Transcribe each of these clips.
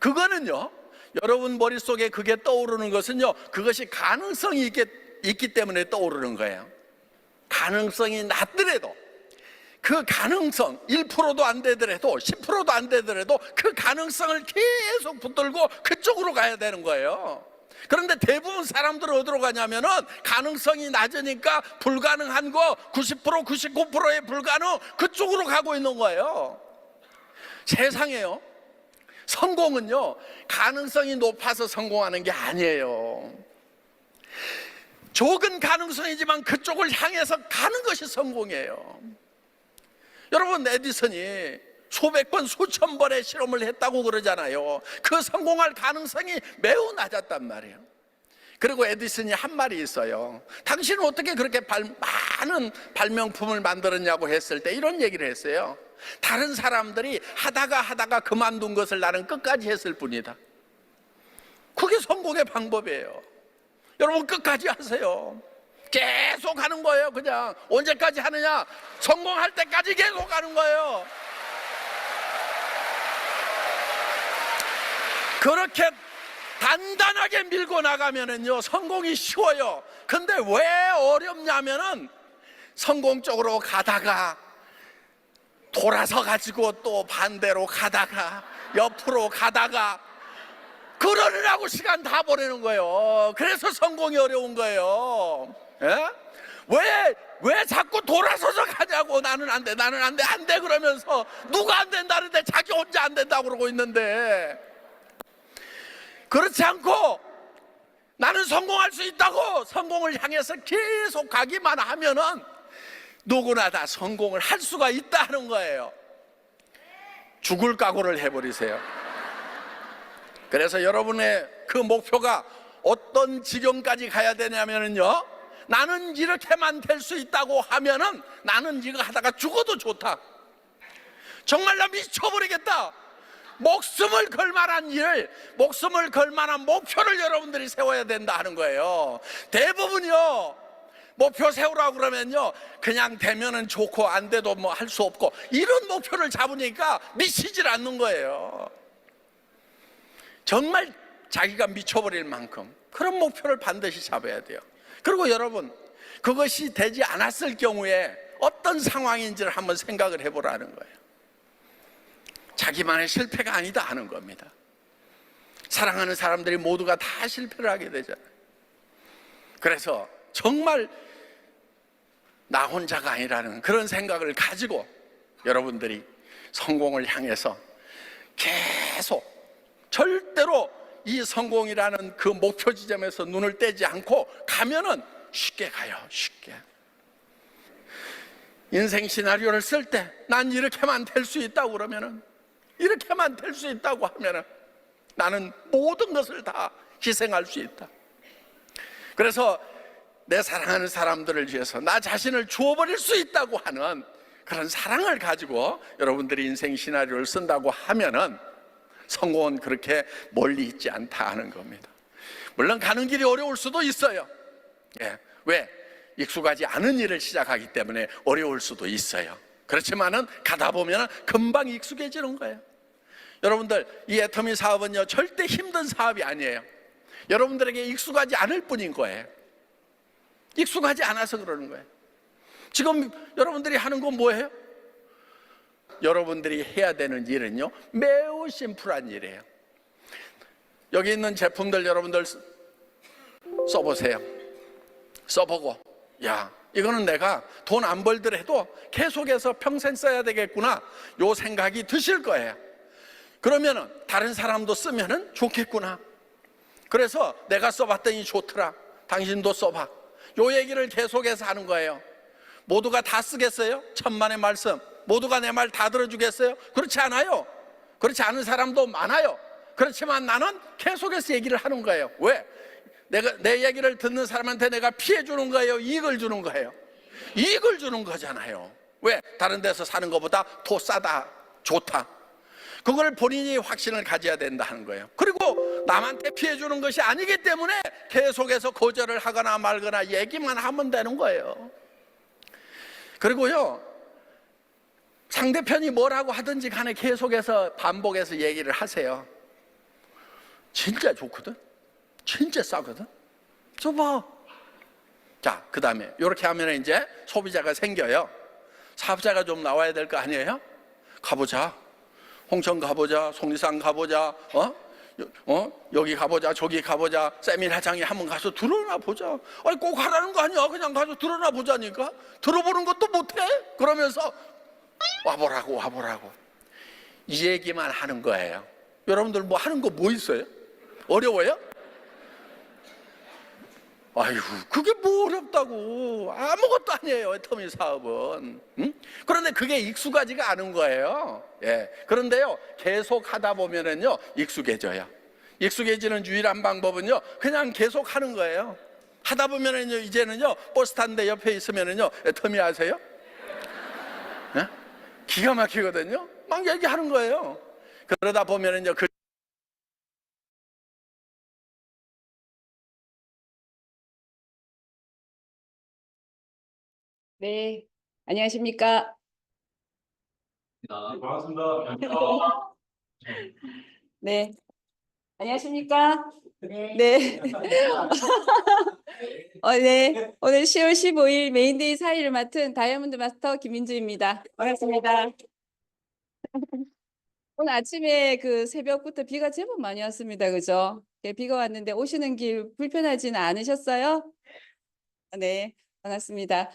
그거는요, 여러분 머릿속에 그게 떠오르는 것은요, 그것이 가능성이 있기 때문에 떠오르는 거예요. 가능성이 낮더라도, 그 가능성 1%도 안 되더라도 10%도 안 되더라도 그 가능성을 계속 붙들고 그쪽으로 가야 되는 거예요. 그런데 대부분 사람들은 어디로 가냐면은 가능성이 낮으니까 불가능한 거 90%, 99%의 불가능, 그쪽으로 가고 있는 거예요. 세상에요, 성공은요, 가능성이 높아서 성공하는 게 아니에요. 적은 가능성이지만 그쪽을 향해서 가는 것이 성공이에요. 여러분, 에디슨이 수백 번, 수천 번의 실험을 했다고 그러잖아요. 그 성공할 가능성이 매우 낮았단 말이에요. 그리고 에디슨이 한 말이 있어요. 당신은 어떻게 그렇게 많은 발명품을 만들었냐고 했을 때 이런 얘기를 했어요. 다른 사람들이 하다가 그만둔 것을 나는 끝까지 했을 뿐이다. 그게 성공의 방법이에요. 여러분, 끝까지 하세요. 계속 하는 거예요. 그냥 언제까지 하느냐? 성공할 때까지 계속 하는 거예요. 그렇게 단단하게 밀고 나가면은요, 성공이 쉬워요. 근데 왜 어렵냐면은 성공 쪽으로 가다가 돌아서 가지고 또 반대로 가다가 옆으로 가다가 그러느라고 시간 다 보내는 거예요. 그래서 성공이 어려운 거예요. 예? 왜 자꾸 돌아서서 가냐고. 나는 안 돼, 나는 안 돼, 안 돼 그러면서 누가 안 된다는데 자기 혼자 안 된다고 그러고 있는데, 그렇지 않고 나는 성공할 수 있다고 성공을 향해서 계속 가기만 하면은 누구나 다 성공을 할 수가 있다는 거예요. 죽을 각오를 해버리세요. 그래서 여러분의 그 목표가 어떤 지경까지 가야 되냐면요, 나는 이렇게만 될 수 있다고 하면은 나는 이거 하다가 죽어도 좋다, 정말 나 미쳐버리겠다, 목숨을 걸 만한 일, 목숨을 걸 만한 목표를 여러분들이 세워야 된다 하는 거예요. 대부분이요, 목표 세우라고 그러면요, 그냥 되면은 좋고 안 돼도 뭐 할 수 없고 이런 목표를 잡으니까 미치질 않는 거예요. 정말 자기가 미쳐버릴 만큼 그런 목표를 반드시 잡아야 돼요. 그리고 여러분, 그것이 되지 않았을 경우에 어떤 상황인지를 한번 생각을 해보라는 거예요. 자기만의 실패가 아니다 하는 겁니다. 사랑하는 사람들이 모두가 다 실패를 하게 되잖아요. 그래서 정말 나 혼자가 아니라는 그런 생각을 가지고 여러분들이 성공을 향해서 계속, 절대로 이 성공이라는 그 목표 지점에서 눈을 떼지 않고 가면은 쉽게 가요. 쉽게. 인생 시나리오를 쓸 때 난 이렇게만 될 수 있다고 그러면은, 이렇게만 될 수 있다고 하면은 나는 모든 것을 다 희생할 수 있다. 그래서 내 사랑하는 사람들을 위해서 나 자신을 주어버릴 수 있다고 하는 그런 사랑을 가지고 여러분들이 인생 시나리오를 쓴다고 하면은 성공은 그렇게 멀리 있지 않다 하는 겁니다. 물론 가는 길이 어려울 수도 있어요. 예. 왜? 익숙하지 않은 일을 시작하기 때문에 어려울 수도 있어요. 그렇지만은 가다 보면 금방 익숙해지는 거예요. 여러분들, 이 애터미 사업은요, 절대 힘든 사업이 아니에요. 여러분들에게 익숙하지 않을 뿐인 거예요. 익숙하지 않아서 그러는 거예요. 지금 여러분들이 하는 건 뭐예요? 여러분들이 해야 되는 일은요, 매우 심플한 일이에요. 여기 있는 제품들 여러분들 써보세요. 써보고, 야, 이거는 내가 돈 안 벌더라도 계속해서 평생 써야 되겠구나, 요 생각이 드실 거예요. 그러면은 다른 사람도 쓰면은 좋겠구나, 그래서 내가 써봤더니 좋더라, 당신도 써봐, 요 얘기를 계속해서 하는 거예요. 모두가 다 쓰겠어요? 천만의 말씀 모두가 내 말 다 들어주겠어요? 그렇지 않아요. 그렇지 않은 사람도 많아요. 그렇지만 나는 계속해서 얘기를 하는 거예요. 왜? 내 얘기를 듣는 사람한테 내가 피해 주는 거예요? 이익을 주는 거예요? 이익을 주는 거잖아요. 왜? 다른 데서 사는 것보다 더 싸다, 좋다, 그걸 본인이 확신을 가져야 된다 하는 거예요. 그리고 남한테 피해 주는 것이 아니기 때문에 계속해서 거절을 하거나 말거나 얘기만 하면 되는 거예요. 그리고요, 상대편이 뭐라고 하든지 간에 계속해서 반복해서 얘기를 하세요. 진짜 좋거든. 진짜 싸거든. 줘봐. 자, 그 다음에 이렇게 하면 이제 소비자가 생겨요. 사업자가 좀 나와야 될 거 아니에요? 가보자. 홍천 가보자. 속리산 가보자. 여기 가보자. 저기 가보자. 세미나장에 한번 가서 들어나 보자. 아니 꼭 가라는 거 아니야. 그냥 가서 들어나 보자니까. 들어보는 것도 못해? 그러면서 와보라고. 이 얘기만 하는 거예요. 여러분들 뭐 하는 거 뭐 있어요? 어려워요? 아이고, 그게 뭐 어렵다고. 아무것도 아니에요, 애터미 사업은. 응? 그런데 그게 익숙하지가 않은 거예요. 예. 그런데요, 계속 하다 보면은요, 익숙해져요. 익숙해지는 유일한 방법은요, 그냥 계속 하는 거예요. 하다 보면은요, 이제는요, 버스 탄데 옆에 있으면은요, 애터미 아세요? 예? 기가 막히거든요. 막 얘기하는 거예요. 그러다 보면은요, 네, 안녕하십니까? 반갑습니다. 네, 안녕하십니까? 네. 네. 오늘 10월 15일 메인데이 4일을 맡은 다이아몬드 마스터 김민주입니다. 반갑습니다. 오늘 아침에 그 새벽부터 비가 제법 많이 왔습니다. 그죠? 네, 비가 왔는데 오시는 길 불편하지는 않으셨어요? 네, 반갑습니다.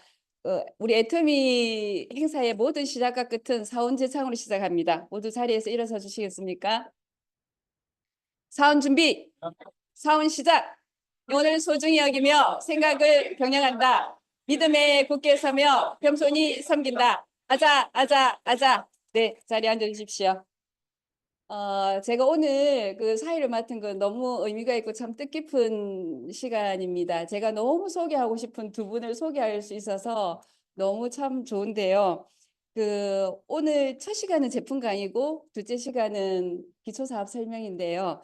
우리 애터미 행사의 모든 시작과 끝은 사원 제창으로 시작합니다. 모두 자리에서 일어서 주시겠습니까? 사원 준비, 사원 시작. 오늘 소중히 여기며 생각을 병행한다. 믿음에 굳게 서며 겸손히 섬긴다. 아자. 네, 자리에 앉아주십시오. 제가 오늘 그 사회를 맡은 건 너무 의미가 있고 참 뜻깊은 시간입니다. 제가 너무 소개하고 싶은 두 분을 소개할 수 있어서 너무 참 좋은데요. 오늘 첫 시간은 제품 강의고 둘째 시간은 기초사업 설명인데요.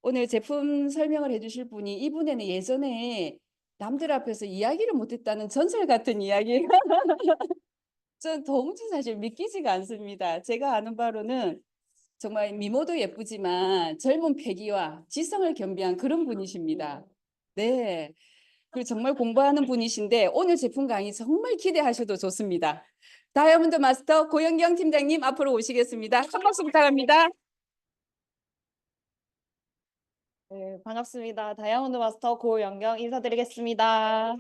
오늘 제품 설명을 해주실 분이 이분에는 예전에 남들 앞에서 이야기를 못했다는 전설 같은 이야기. 전 도무지 사실 믿기지가 않습니다. 제가 아는 바로는 정말 미모도 예쁘지만 젊은 패기와 지성을 겸비한 그런 분이십니다. 네. 그리고 정말 공부하는 분이신데 오늘 제품 강의 정말 기대하셔도 좋습니다. 다이아몬드 마스터 고영경 팀장님 앞으로 오시겠습니다. 한 박수 부탁합니다. 네, 반갑습니다. 다이아몬드 마스터 고영경 인사드리겠습니다.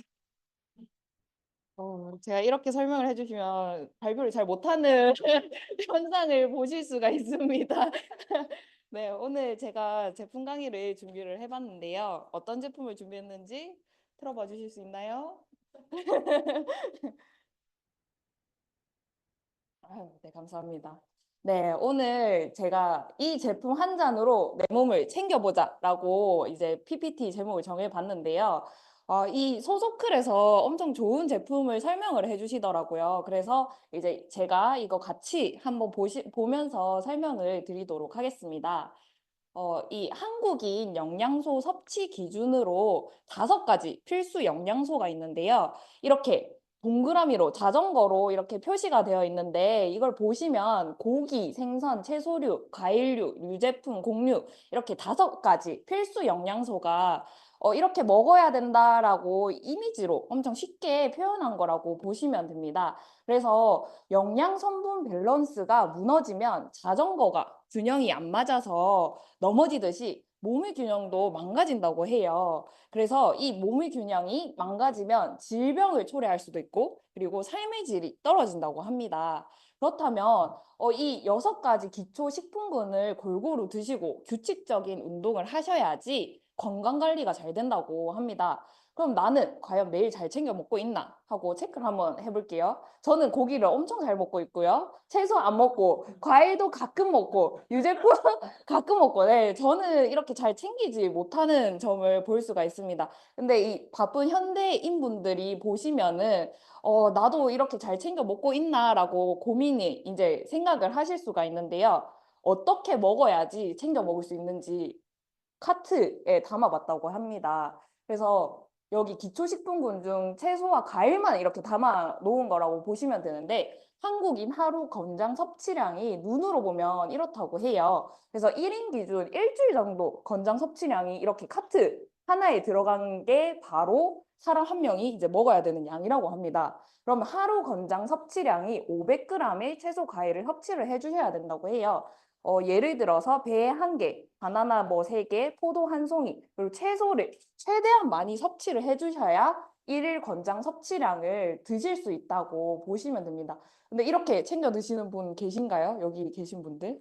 제가 이렇게 설명을 해주시면 발표를 잘 못하는 현상을 보실 수가 있습니다. 네, 오늘 제가 제품 강의를 준비를 해봤는데요. 어떤 제품을 준비했는지 들어봐 주실 수 있나요? 아유, 네, 감사합니다. 네, 오늘 제가 이 제품 한 잔으로 내 몸을 챙겨보자라고 이제 PPT 제목을 정해봤는데요. 이 소소클에서 엄청 좋은 제품을 설명을 해주시더라고요. 그래서 이제 제가 이거 같이 한번 보면서 설명을 드리도록 하겠습니다. 이 한국인 영양소 섭취 기준으로 5가지 필수 영양소가 있는데요. 이렇게 동그라미로 자전거로 이렇게 표시가 되어 있는데 이걸 보시면 고기, 생선, 채소류, 과일류, 유제품, 곡류 이렇게 5가지 필수 영양소가 이렇게 먹어야 된다라고 이미지로 엄청 쉽게 표현한 거라고 보시면 됩니다. 그래서 영양 성분 밸런스가 무너지면 자전거가 균형이 안 맞아서 넘어지듯이 몸의 균형도 망가진다고 해요. 그래서 이 몸의 균형이 망가지면 질병을 초래할 수도 있고 그리고 삶의 질이 떨어진다고 합니다. 그렇다면 이 6가지 기초 식품군을 골고루 드시고 규칙적인 운동을 하셔야지 건강관리가 잘 된다고 합니다. 그럼 나는 과연 매일 잘 챙겨 먹고 있나 하고 체크를 한번 해볼게요. 저는 고기를 엄청 잘 먹고 있고요. 채소 안 먹고 과일도 가끔 먹고 유제품 가끔 먹고 네, 저는 이렇게 잘 챙기지 못하는 점을 볼 수가 있습니다. 근데 이 바쁜 현대인 분들이 보시면은 나도 이렇게 잘 챙겨 먹고 있나라고 고민이 이제 생각을 하실 수가 있는데요. 어떻게 먹어야지 챙겨 먹을 수 있는지 카트에 담아봤다고 합니다. 그래서 여기 기초식품군 중 채소와 과일만 이렇게 담아 놓은 거라고 보시면 되는데 한국인 하루 권장 섭취량이 눈으로 보면 이렇다고 해요. 그래서 1인 기준 일주일 정도 권장 섭취량이 이렇게 카트 하나에 들어간 게 바로 사람 한 명이 이제 먹어야 되는 양이라고 합니다. 그러면 하루 권장 섭취량이 500g의 채소 과일을 섭취를 해주셔야 된다고 해요. 예를 들어서 배 한 개, 바나나 뭐 3개, 포도 한 송이, 그리고 채소를 최대한 많이 섭취를 해주셔야 일일 권장 섭취량을 드실 수 있다고 보시면 됩니다. 근데 이렇게 챙겨 드시는 분 계신가요? 여기 계신 분들?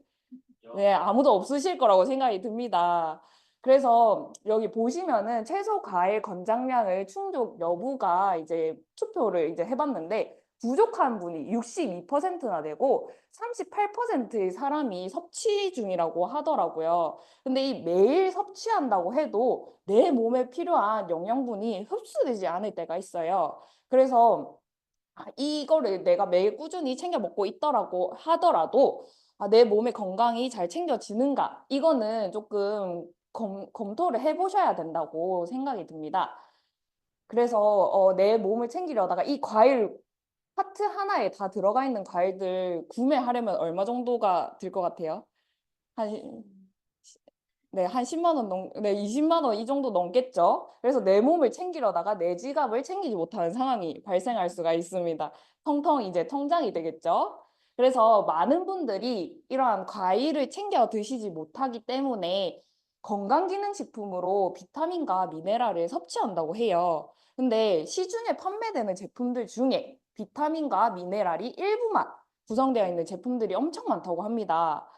네, 아무도 없으실 거라고 생각이 듭니다. 그래서 여기 보시면은 채소 과일 권장량을 충족 여부가 이제 투표를 이제 해봤는데 부족한 분이 62%나 되고 38%의 사람이 섭취 중이라고 하더라고요. 근데 이 매일 섭취한다고 해도 내 몸에 필요한 영양분이 흡수되지 않을 때가 있어요. 그래서 이거를 내가 매일 꾸준히 챙겨 먹고 있더라고 하더라도 내 몸의 건강이 잘 챙겨지는가? 이거는 조금 검토를 해보셔야 된다고 생각이 듭니다. 그래서 내 몸을 챙기려다가 이 과일 파트 하나에 다 들어가 있는 과일들 구매하려면 얼마 정도가 들 것 같아요? 한 네, 한 10만 원 네, 20만 원 이 정도 넘겠죠. 그래서 내 몸을 챙기려다가 내 지갑을 챙기지 못하는 상황이 발생할 수가 있습니다. 텅텅 이제 통장이 되겠죠. 그래서 많은 분들이 이러한 과일을 챙겨 드시지 못하기 때문에 건강기능식품으로 비타민과 미네랄을 섭취한다고 해요. 근데 시중에 판매되는 제품들 중에 비타민과 미네랄이 일부만 구성되어 있는 제품들이 엄청 많다고 합니다.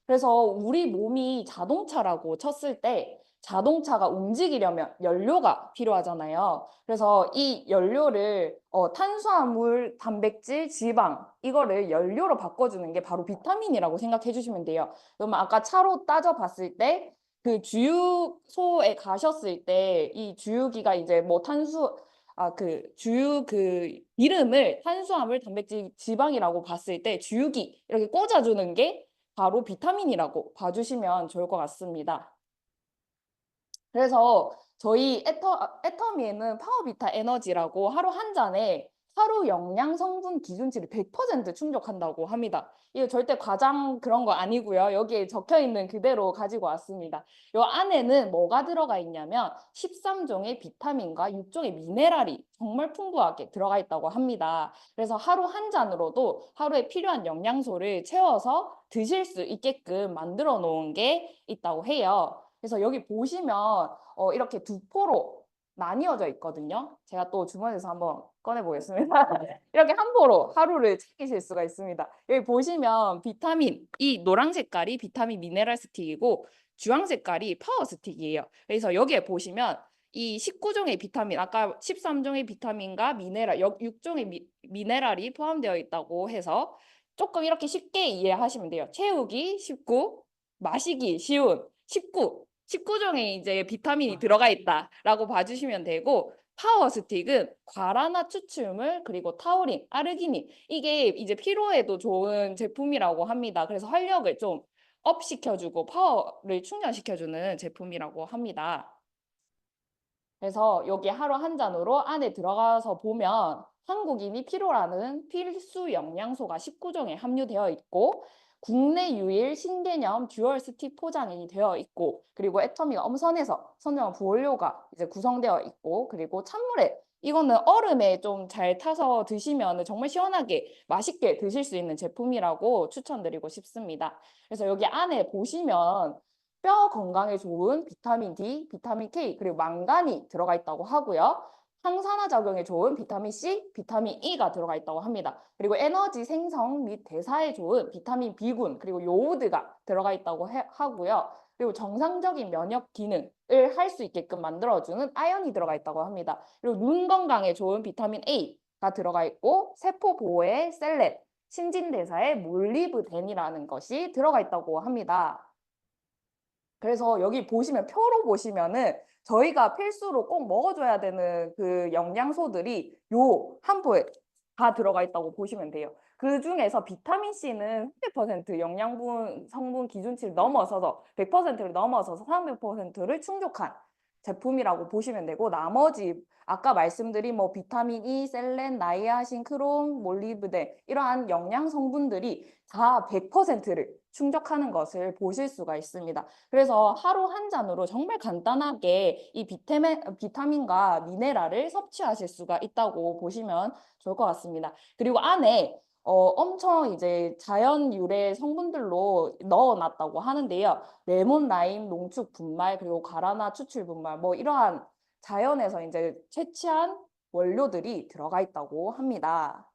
그래서 우리 몸이 자동차라고 쳤을 때 자동차가 움직이려면 연료가 필요하잖아요. 그래서 이 연료를 탄수화물, 단백질, 지방 이거를 연료로 바꿔주는 게 바로 비타민이라고 생각해 주시면 돼요. 그러면 아까 차로 따져봤을 때 그 주유소에 가셨을 때 이 주유기가 이제 뭐 그 주유 그 이름을 탄수화물, 단백질, 지방이라고 봤을 때 주유기 이렇게 꽂아주는 게 바로 비타민이라고 봐주시면 좋을 것 같습니다. 그래서 저희 애터미에는 파워비타 에너지라고 하루 한 잔에 하루 영양 성분 기준치를 100% 충족한다고 합니다. 이거 절대 과장 그런 거 아니고요. 여기에 적혀 있는 그대로 가지고 왔습니다. 이 안에는 뭐가 들어가 있냐면 13종의 비타민과 6종의 미네랄이 정말 풍부하게 들어가 있다고 합니다. 그래서 하루 한 잔으로도 하루에 필요한 영양소를 채워서 드실 수 있게끔 만들어 놓은 게 있다고 해요. 그래서 여기 보시면 이렇게 두 포로 나뉘어져 있거든요. 제가 또 주머니에서 한번 꺼내 보겠습니다. 이렇게 한 포로 하루를 챙기실 수가 있습니다. 여기 보시면 비타민, 이 노란 색깔이 비타민 미네랄 스틱이고 주황 색깔이 파워 스틱이에요. 그래서 여기에 보시면 이 19종의 비타민, 아까 13종의 비타민과 미네랄, 6종의 미네랄이 포함되어 있다고 해서 조금 이렇게 쉽게 이해하시면 돼요. 채우기 쉽고 마시기 쉬운 19종의 이제 비타민이 들어가 있다라고 봐주시면 되고 파워 스틱은 과라나 추출물 그리고 타우린, 아르기닌 이게 이제 피로에도 좋은 제품이라고 합니다. 그래서 활력을 좀 업 시켜주고 파워를 충전시켜주는 제품이라고 합니다. 그래서 여기 하루 한 잔으로 안에 들어가서 보면 한국인이 필요로 하는 필수 영양소가 19종에 함유되어 있고 국내 유일 신개념 듀얼 스틱 포장이 되어 있고 그리고 애터미가 엄선해서 선정한 부원료가 이제 구성되어 있고 그리고 찬물에 이거는 얼음에 좀 잘 타서 드시면 정말 시원하게 맛있게 드실 수 있는 제품이라고 추천드리고 싶습니다. 그래서 여기 안에 보시면 뼈 건강에 좋은 비타민 D, 비타민 K, 그리고 망간이 들어가 있다고 하고요. 항산화 작용에 좋은 비타민 C, 비타민 E가 들어가 있다고 합니다. 그리고 에너지 생성 및 대사에 좋은 비타민 B군, 그리고 요오드가 들어가 있다고 하고요. 그리고 정상적인 면역 기능을 할 수 있게끔 만들어주는 아연이 들어가 있다고 합니다. 그리고 눈 건강에 좋은 비타민 A가 들어가 있고 세포 보호에 셀렌, 신진대사에 몰리브덴이라는 것이 들어가 있다고 합니다. 그래서 여기 보시면 표로 보시면은 저희가 필수로 꼭 먹어줘야 되는 그 영양소들이 요 한 포에 다 들어가 있다고 보시면 돼요. 그 중에서 비타민 C는 100% 영양분 성분 기준치를 넘어서서 100%를 넘어서서 300%를 충족한 제품이라고 보시면 되고, 나머지 아까 말씀드린 뭐 비타민 E, 셀렌, 나이아신, 크롬, 몰리브덴 이러한 영양 성분들이 다 100%를 충족하는 것을 보실 수가 있습니다. 그래서 하루 한 잔으로 정말 간단하게 이 비타민과 미네랄을 섭취하실 수가 있다고 보시면 좋을 것 같습니다. 그리고 안에 엄청 이제 자연 유래 성분들로 넣어놨다고 하는데요. 레몬, 라임, 농축 분말, 그리고 가라나 추출 분말, 뭐 이러한 자연에서 이제 채취한 원료들이 들어가 있다고 합니다.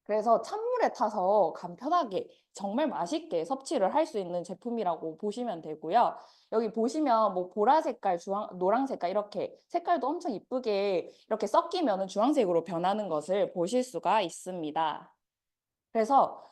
그래서 찬물에 타서 간편하게 정말 맛있게 섭취를 할 수 있는 제품이라고 보시면 되고요. 여기 보시면 뭐 보라 색깔, 노랑 색깔 이렇게 색깔도 엄청 이쁘게 이렇게 섞이면 주황색으로 변하는 것을 보실 수가 있습니다. 그래서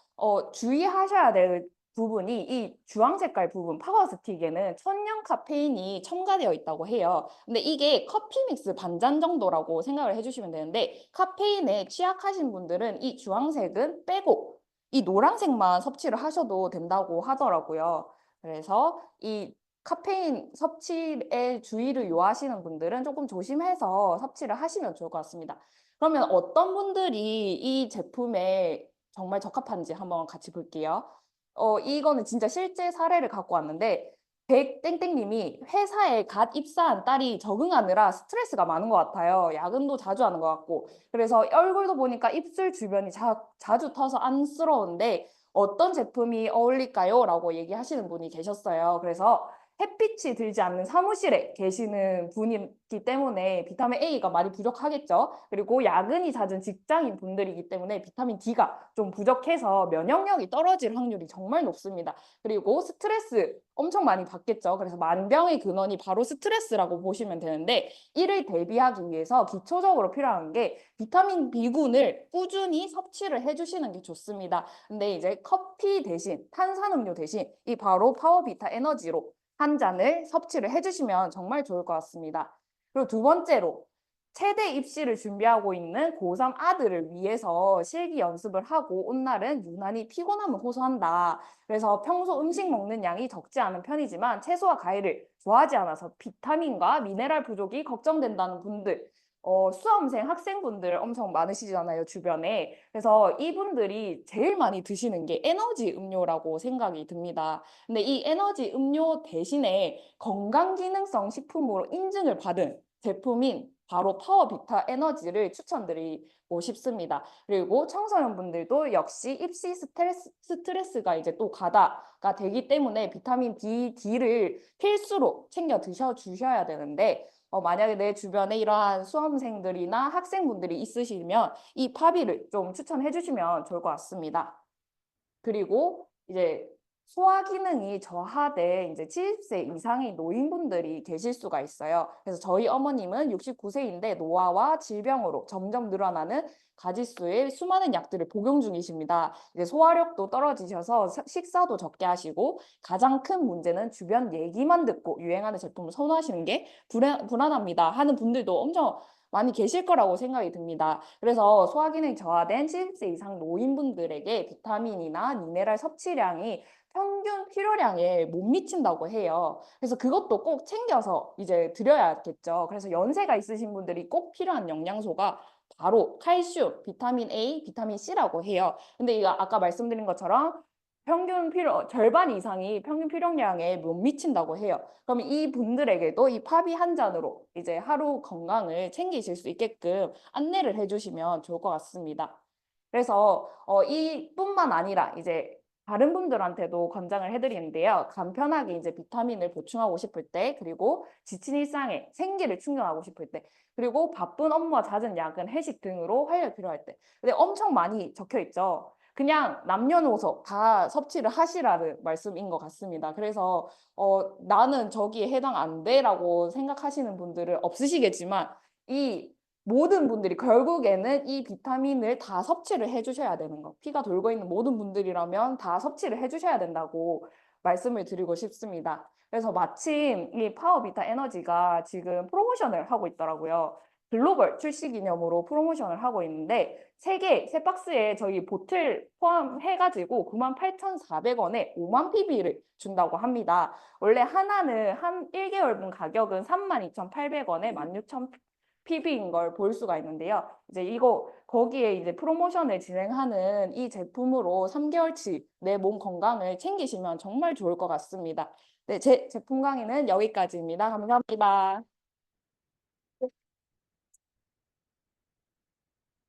주의하셔야 될 부분이 이 주황 색깔 부분 파워 스틱에는 천연 카페인이 첨가되어 있다고 해요. 근데 이게 커피 믹스 반잔 정도라고 생각을 해주시면 되는데 카페인에 취약하신 분들은 이 주황색은 빼고 이 노란색만 섭취를 하셔도 된다고 하더라고요. 그래서 이 카페인 섭취에 주의를 요하시는 분들은 조금 조심해서 섭취를 하시면 좋을 것 같습니다. 그러면 어떤 분들이 이 제품에 정말 적합한지 한번 같이 볼게요. 이거는 진짜 실제 사례를 갖고 왔는데 백땡땡님이 회사에 갓 입사한 딸이 적응하느라 스트레스가 많은 것 같아요. 야근도 자주 하는 것 같고 그래서 얼굴도 보니까 입술 주변이 자주 터서 안쓰러운데 어떤 제품이 어울릴까요? 라고 얘기하시는 분이 계셨어요. 그래서 햇빛이 들지 않는 사무실에 계시는 분이기 때문에 비타민 A가 많이 부족하겠죠. 그리고 야근이 잦은 직장인 분들이기 때문에 비타민 D가 좀 부족해서 면역력이 떨어질 확률이 정말 높습니다. 그리고 스트레스 엄청 많이 받겠죠. 그래서 만병의 근원이 바로 스트레스라고 보시면 되는데 이를 대비하기 위해서 기초적으로 필요한 게 비타민 B군을 꾸준히 섭취를 해주시는 게 좋습니다. 근데 이제 커피 대신 탄산음료 대신 이 바로 파워비타 에너지로 한 잔을 섭취를 해주시면 정말 좋을 것 같습니다. 그리고 두 번째로 체대 입시를 준비하고 있는 고3 아들을 위해서 실기 연습을 하고 온 날은 유난히 피곤함을 호소한다. 그래서 평소 음식 먹는 양이 적지 않은 편이지만 채소와 과일을 좋아하지 않아서 비타민과 미네랄 부족이 걱정된다는 분들, 수험생 학생분들 엄청 많으시잖아요, 주변에. 그래서 이분들이 제일 많이 드시는 게 에너지 음료라고 생각이 듭니다. 근데 이 에너지 음료 대신에 건강기능성 식품으로 인증을 받은 제품인 바로 파워비타 에너지를 추천드리고 싶습니다. 그리고 청소년분들도 역시 입시 스트레스가 이제 또 가다가 되기 때문에 비타민 B, D를 필수로 챙겨 주셔야 되는데 만약에 내 주변에 이러한 수험생들이나 학생분들이 있으시면 이 파비를 좀 추천해 주시면 좋을 것 같습니다. 그리고 이제 소화 기능이 저하된 이제 70세 이상의 노인분들이 계실 수가 있어요. 그래서 저희 어머님은 69세인데 노화와 질병으로 점점 늘어나는 가짓수의 수많은 약들을 복용 중이십니다. 이제 소화력도 떨어지셔서 식사도 적게 하시고 가장 큰 문제는 주변 얘기만 듣고 유행하는 제품을 선호하시는 게 불안합니다 하는 분들도 엄청 많이 계실 거라고 생각이 듭니다. 그래서 소화기능이 저하된 70세 이상 노인분들에게 비타민이나 미네랄 섭취량이 평균 필요량에 못 미친다고 해요. 그래서 그것도 꼭 챙겨서 이제 드려야겠죠. 그래서 연세가 있으신 분들이 꼭 필요한 영양소가 바로 칼슘, 비타민 A, 비타민 C라고 해요. 근데 이거 아까 말씀드린 것처럼 절반 이상이 평균 필요량에 못 미친다고 해요. 그럼 이 분들에게도 이 파비 한 잔으로 이제 하루 건강을 챙기실 수 있게끔 안내를 해주시면 좋을 것 같습니다. 그래서 이뿐만 아니라 이제 다른 분들한테도 권장을 해드리는데요. 간편하게 이제 비타민을 보충하고 싶을 때, 그리고 지친 일상에 생기를 충전하고 싶을 때, 그리고 바쁜 업무와 잦은 야근, 회식 등으로 활력이 필요할 때. 근데 엄청 많이 적혀 있죠. 그냥 남녀노소 다 섭취를 하시라는 말씀인 것 같습니다. 그래서 나는 저기에 해당 안 돼라고 생각하시는 분들은 없으시겠지만 이 모든 분들이 결국에는 이 비타민을 다 섭취를 해주셔야 되는 거. 피가 돌고 있는 모든 분들이라면 다 섭취를 해주셔야 된다고 말씀을 드리고 싶습니다. 그래서 마침 이 파워비타 에너지가 지금 프로모션을 하고 있더라고요. 글로벌 출시 기념으로 프로모션을 하고 있는데 세 박스에 저희 보틀 포함해가지고 98,400원에 5만 PB를 준다고 합니다. 원래 하나는 한 1개월분 가격은 32,800원에 16,000 PB인 걸 볼 수가 있는데요. 이제 거기에 이제 프로모션을 진행하는 이 제품으로 3개월치 내 몸 건강을 챙기시면 정말 좋을 것 같습니다. 네, 제 제품 강의는 여기까지입니다. 감사합니다.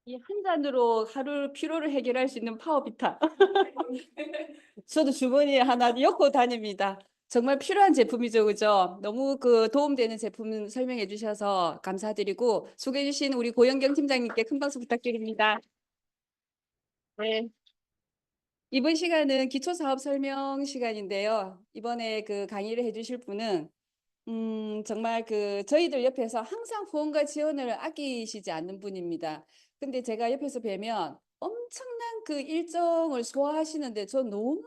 이 한 잔으로 하루 피로를 해결할 수 있는 파워비타. 저도 주머니에 하나 엮고 다닙니다. 정말 필요한 제품이죠, 그죠? 너무 그 도움되는 제품 설명해 주셔서 감사드리고 소개해 주신 우리 고영경 팀장님께 큰 박수 부탁드립니다. 네. 이번 시간은 기초사업 설명 시간인데요. 이번에 그 강의를 해주실 분은 정말 그 저희들 옆에서 항상 후원과 지원을 아끼시지 않는 분입니다. 근데 제가 옆에서 뵈면 엄청난 그 일정을 소화하시는데 저 너무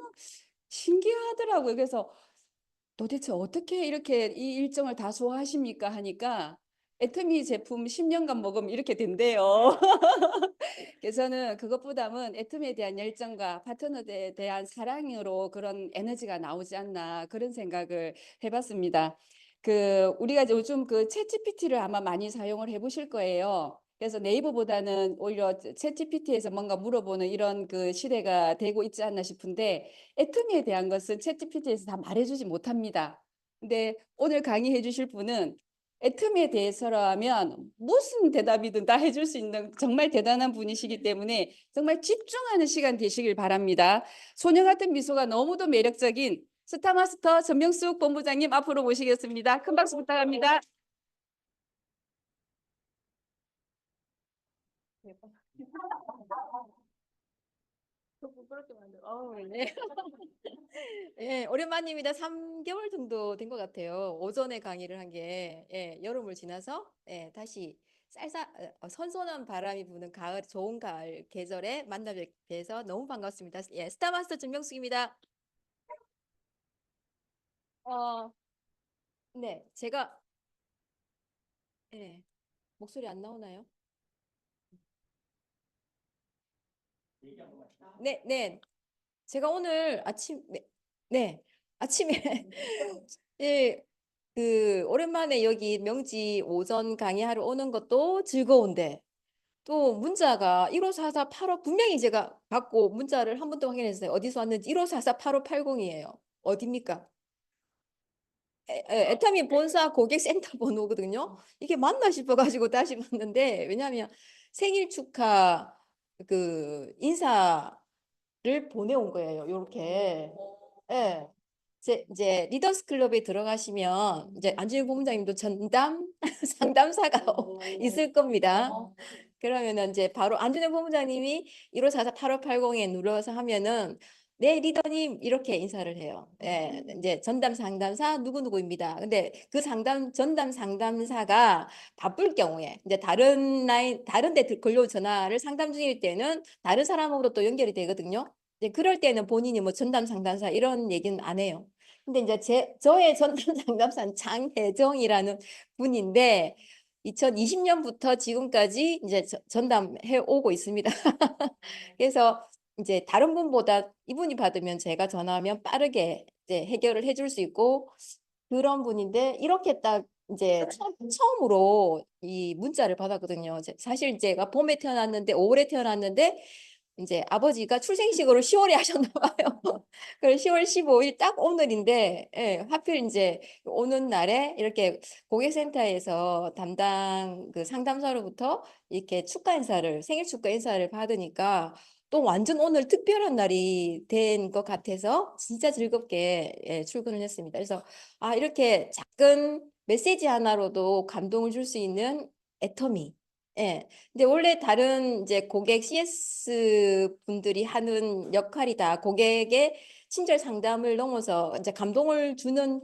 신기하더라고요. 그래서 도대체 어떻게 이렇게 이 일정을 다 소화하십니까 하니까 애터미 제품 10년간 먹으면 이렇게 된대요. 그래서는 그것보다는 애터미에 대한 열정과 파트너에 대한 사랑으로 그런 에너지가 나오지 않나 그런 생각을 해봤습니다. 그 우리가 이제 요즘 그 챗GPT를 아마 많이 사용을 해보실 거예요. 그래서 네이버보다는 오히려 챗GPT에서 뭔가 물어보는 이런 그 시대가 되고 있지 않나 싶은데 애터미에 대한 것은 챗GPT에서 다 말해주지 못합니다. 근데 오늘 강의해 주실 분은 애터미에 대해서라면 무슨 대답이든 다 해줄 수 있는 정말 대단한 분이시기 때문에 정말 집중하는 시간 되시길 바랍니다. 소녀 같은 미소가 너무도 매력적인 스타마스터 전명숙 본부장님 앞으로 모시겠습니다. 큰 박수 부탁합니다. 네. 예, 오랜만입니다. 3개월 정도 된 것 같아요. 오전에 강의를 한 게, 예, 여름을 지나서, 예, 다시 선선한 바람이 부는 가을, 좋은 가을 계절에 만나 뵈서 너무 반갑습니다. 예, 스타마스터 전명숙입니다. 어, 네, 제가, 예, 목소리 안 나오나요? 네, 네. 제가 오늘 네, 네, 아침에, 예, 그, 오랜만에 여기 명지 오전 강의하러 오는 것도 즐거운데, 또 문자가 154485 분명히 제가 받고 문자를 한 번 더 확인했어요. 어디서 왔는지 15448580이에요. 어딥니까? 애터미 본사 고객센터 번호거든요. 이게 맞나 싶어가지고 다시 봤는데 왜냐하면 생일 축하 그 인사를 보내온 거예요. 요렇게. 예. 이제 리더스 클럽에 들어가시면 이제 안진영 본부장님도 전담 상담사가 있을 겁니다. 그러면은 이제 바로 안진영 본부장님이 1544-8580에 눌러서 하면은 네, 리더님 이렇게 인사를 해요. 예, 이제 전담 상담사 누구누구입니다. 근데 그 전담 상담사가 바쁠 경우에 이제 다른 데 걸려온 전화를 상담 중일 때는 다른 사람하고도 또 연결이 되거든요. 이제 그럴 때는 본인이 뭐 전담 상담사 이런 얘기는 안 해요. 근데 이제 저의 전담 상담사는 장혜정이라는 분인데 2020년부터 지금까지 이제 전담해 오고 있습니다. 그래서 이제 다른 분보다 이분이 받으면 제가 전화하면 빠르게 이제 해결을 해줄 수 있고 그런 분인데 이렇게 딱 이제 처음으로 이 문자를 받았거든요. 사실 제가 봄에 태어났는데 5월에 태어났는데 이제 아버지가 출생식으로 10월에 하셨나 봐요. 그래서 10월 15일 딱 오늘인데 예, 하필 이제 오는 날에 이렇게 고객센터에서 담당 그 상담사로부터 이렇게 생일 축하 인사를 받으니까 또 완전 오늘 특별한 날이 된 것 같아서 진짜 즐겁게 예, 출근을 했습니다. 그래서 아 이렇게 작은 메시지 하나로도 감동을 줄 수 있는 애터미. 예. 근데 원래 다른 이제 고객 CS 분들이 하는 역할이 다 고객의 친절 상담을 넘어서 이제 감동을 주는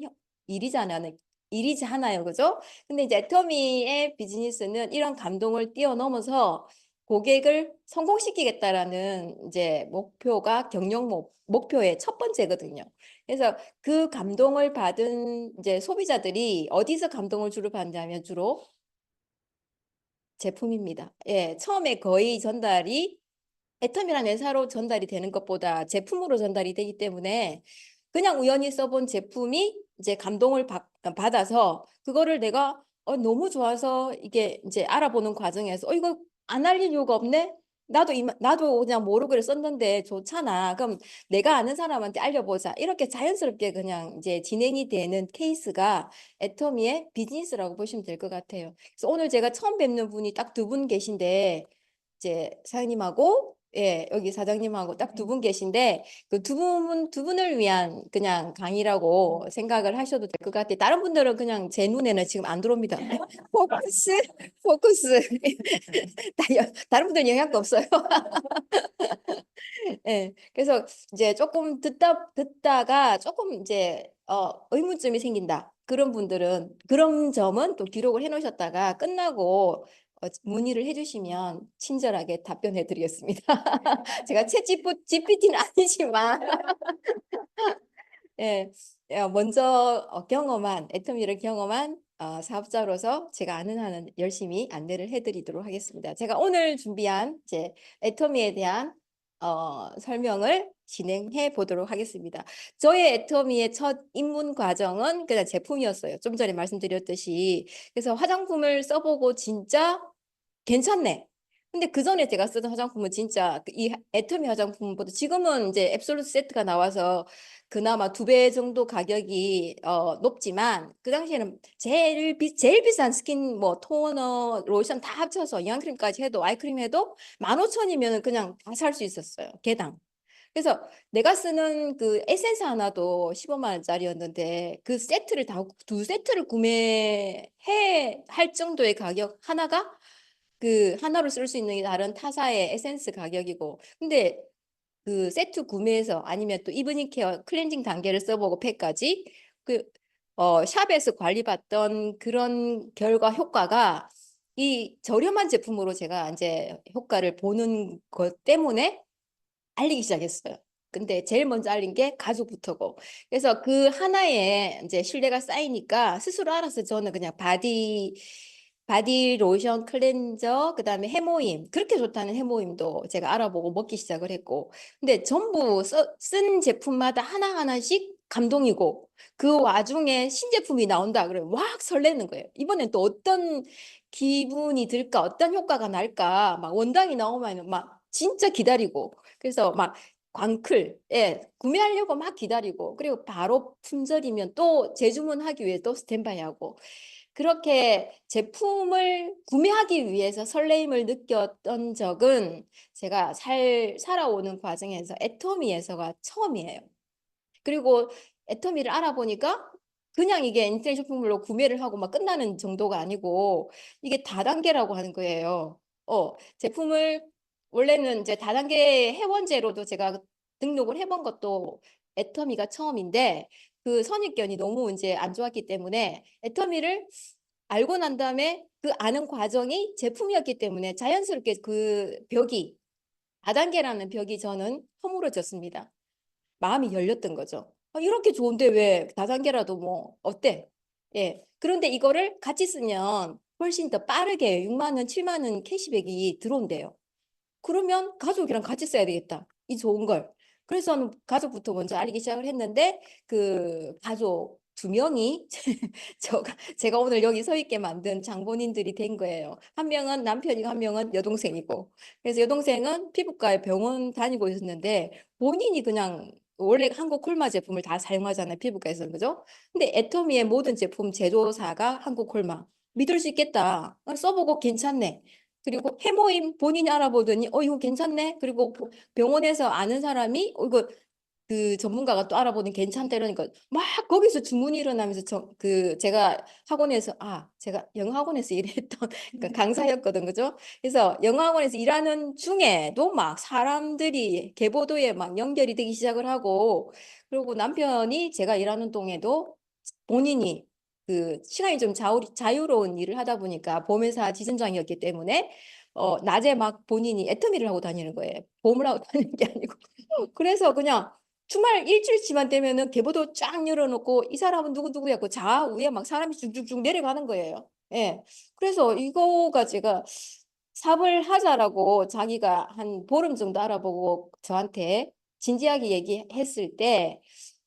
일이잖아요. 그죠? 근데 이제 애터미의 비즈니스는 이런 감동을 뛰어넘어서 고객을 성공시키겠다라는 이제 목표가 목표의 첫 번째거든요. 그래서 그 감동을 받은 이제 소비자들이 어디서 감동을 주로 받냐면 주로 제품입니다. 예, 처음에 거의 전달이 애텀이라는 회사로 전달이 되는 것보다 제품으로 전달이 되기 때문에 그냥 우연히 써본 제품이 이제 감동을 받아서 그거를 내가 너무 좋아서 이게 이제 알아보는 과정에서 이거 안 알릴 이유가 없네? 나도 그냥 모르고 썼는데 좋잖아. 그럼 내가 아는 사람한테 알려보자. 이렇게 자연스럽게 그냥 이제 진행이 되는 케이스가 애터미의 비즈니스라고 보시면 될 것 같아요. 그래서 오늘 제가 처음 뵙는 분이 딱 두 분 계신데 이제 사장님하고 예, 여기 사장님하고 딱 두 분 계신데 그 두 분을 위한 그냥 강의라고 생각을 하셔도 될 것 같아요. 다른 분들은 그냥 제 눈에는 지금 안 들어옵니다. 포커스, 포커스. 다른 분들은 영향도 없어요. 예. 그래서 이제 조금 듣다가 조금 이제 의문점이 생긴다. 그런 분들은 그런 점은 또 기록을 해 놓으셨다가 끝나고 문의를 해주시면 친절하게 답변해 드리겠습니다. 제가 챗 GPT는 아니지만 예, 먼저 경험한 애터미를 경험한 사업자로서 제가 아는 한은 열심히 안내를 해드리도록 하겠습니다. 제가 오늘 준비한 이제 애터미에 대한 설명을 진행해 보도록 하겠습니다. 저의 애터미의 첫 입문 과정은 그냥 제품이었어요. 좀 전에 말씀드렸듯이. 그래서 화장품을 써보고 진짜 괜찮네. 근데 그 전에 제가 쓰던 화장품은 진짜 이 애터미 화장품보다 지금은 이제 앱솔루트 세트가 나와서 그나마 2배 정도 가격이 높지만 그 당시에는 제일 비싼 스킨 뭐 토너, 로션 다 합쳐서 영양크림까지 해도 아이크림 해도 15,000원이면 그냥 다 살 수 있었어요. 개당. 그래서 내가 쓰는 그 에센스 하나도 15만 원짜리였는데 그 세트를 두 세트를 구매해 할 정도의 가격 하나가 그 하나로 쓸 수 있는 게 다른 타사의 에센스 가격이고 근데 그 세트 구매해서 아니면 또 이브닝 케어 클렌징 단계를 써보고 팩까지 그 샵에서 관리받던 그런 결과 효과가 이 저렴한 제품으로 제가 이제 효과를 보는 것 때문에 알리기 시작했어요. 근데 제일 먼저 알린 게 가족부터고. 그래서 그 하나에 이제 신뢰가 쌓이니까 스스로 알아서 저는 그냥 바디 로션 클렌저, 그다음에 해모임. 그렇게 좋다는 해모임도 제가 알아보고 먹기 시작을 했고. 근데 전부 쓴 제품마다 하나하나씩 감동이고 그 와중에 신제품이 나온다 그러면 막 설레는 거예요. 이번엔 또 어떤 기분이 들까? 어떤 효과가 날까? 막 원당이 나오면 막 진짜 기다리고 그래서 막 광클, 예, 구매하려고 막 기다리고, 그리고 바로 품절이면 또 재주문하기 위해 또 스탠바이하고, 그렇게 제품을 구매하기 위해서 설레임을 느꼈던 적은 제가 살아오는 과정에서 애터미에서가 처음이에요. 그리고 애터미를 알아보니까 그냥 이게 인터넷 쇼핑몰로 구매를 하고 막 끝나는 정도가 아니고 이게 다단계라고 하는 거예요. 제품을 원래는 이제 다단계 회원제로도 제가 등록을 해본 것도 애터미가 처음인데 그 선입견이 너무 이제 안 좋았기 때문에 애터미를 알고 난 다음에 그 아는 과정이 제품이었기 때문에 자연스럽게 그 벽이 다단계라는 벽이 저는 허물어졌습니다. 마음이 열렸던 거죠. 이렇게 좋은데 왜 다단계라도 뭐 어때? 예. 그런데 이거를 같이 쓰면 훨씬 더 빠르게 6만 원, 7만 원 캐시백이 들어온대요. 그러면 가족이랑 같이 써야 되겠다. 이 좋은 걸. 그래서 저는 가족부터 먼저 알리기 시작을 했는데 그 가족 2명이 제가 오늘 여기 서 있게 만든 장본인들이 된 거예요. 한 명은 남편이고 한 명은 여동생이고. 그래서 여동생은 피부과에 병원 다니고 있었는데 본인이 그냥 원래 한국 콜마 제품을 다 사용하잖아요. 피부과에서는 그죠? 근데 애터미의 모든 제품 제조사가 한국 콜마. 믿을 수 있겠다. 써보고 괜찮네. 그리고 해모임 본인이 알아보더니 이거 괜찮네. 그리고 병원에서 아는 사람이 이거 그 전문가가 또 알아보니 괜찮다 이러니까 막 거기서 주문이 일어나면서 제가 학원에서 제가 영어 학원에서 일했던 그러니까 강사였거든 그죠? 그래서 영어 학원에서 일하는 중에도 막 사람들이 계보도에 막 연결이 되기 시작을 하고 그리고 남편이 제가 일하는 동에도 본인이 그 시간이 좀 자유로운 일을 하다 보니까 보험회사 지점장이었기 때문에 낮에 막 본인이 애터미를 하고 다니는 거예요. 보험을 하고 다니는 게 아니고. 그래서 그냥 주말 일주일치만 되면은 계보도 쫙 열어놓고 이 사람은 누구누구였고 좌우에 막 사람이 쭉쭉쭉 내려가는 거예요. 예. 그래서 이거가 제가 사업을 하자라고 자기가 한 보름 정도 알아보고 저한테 진지하게 얘기했을 때,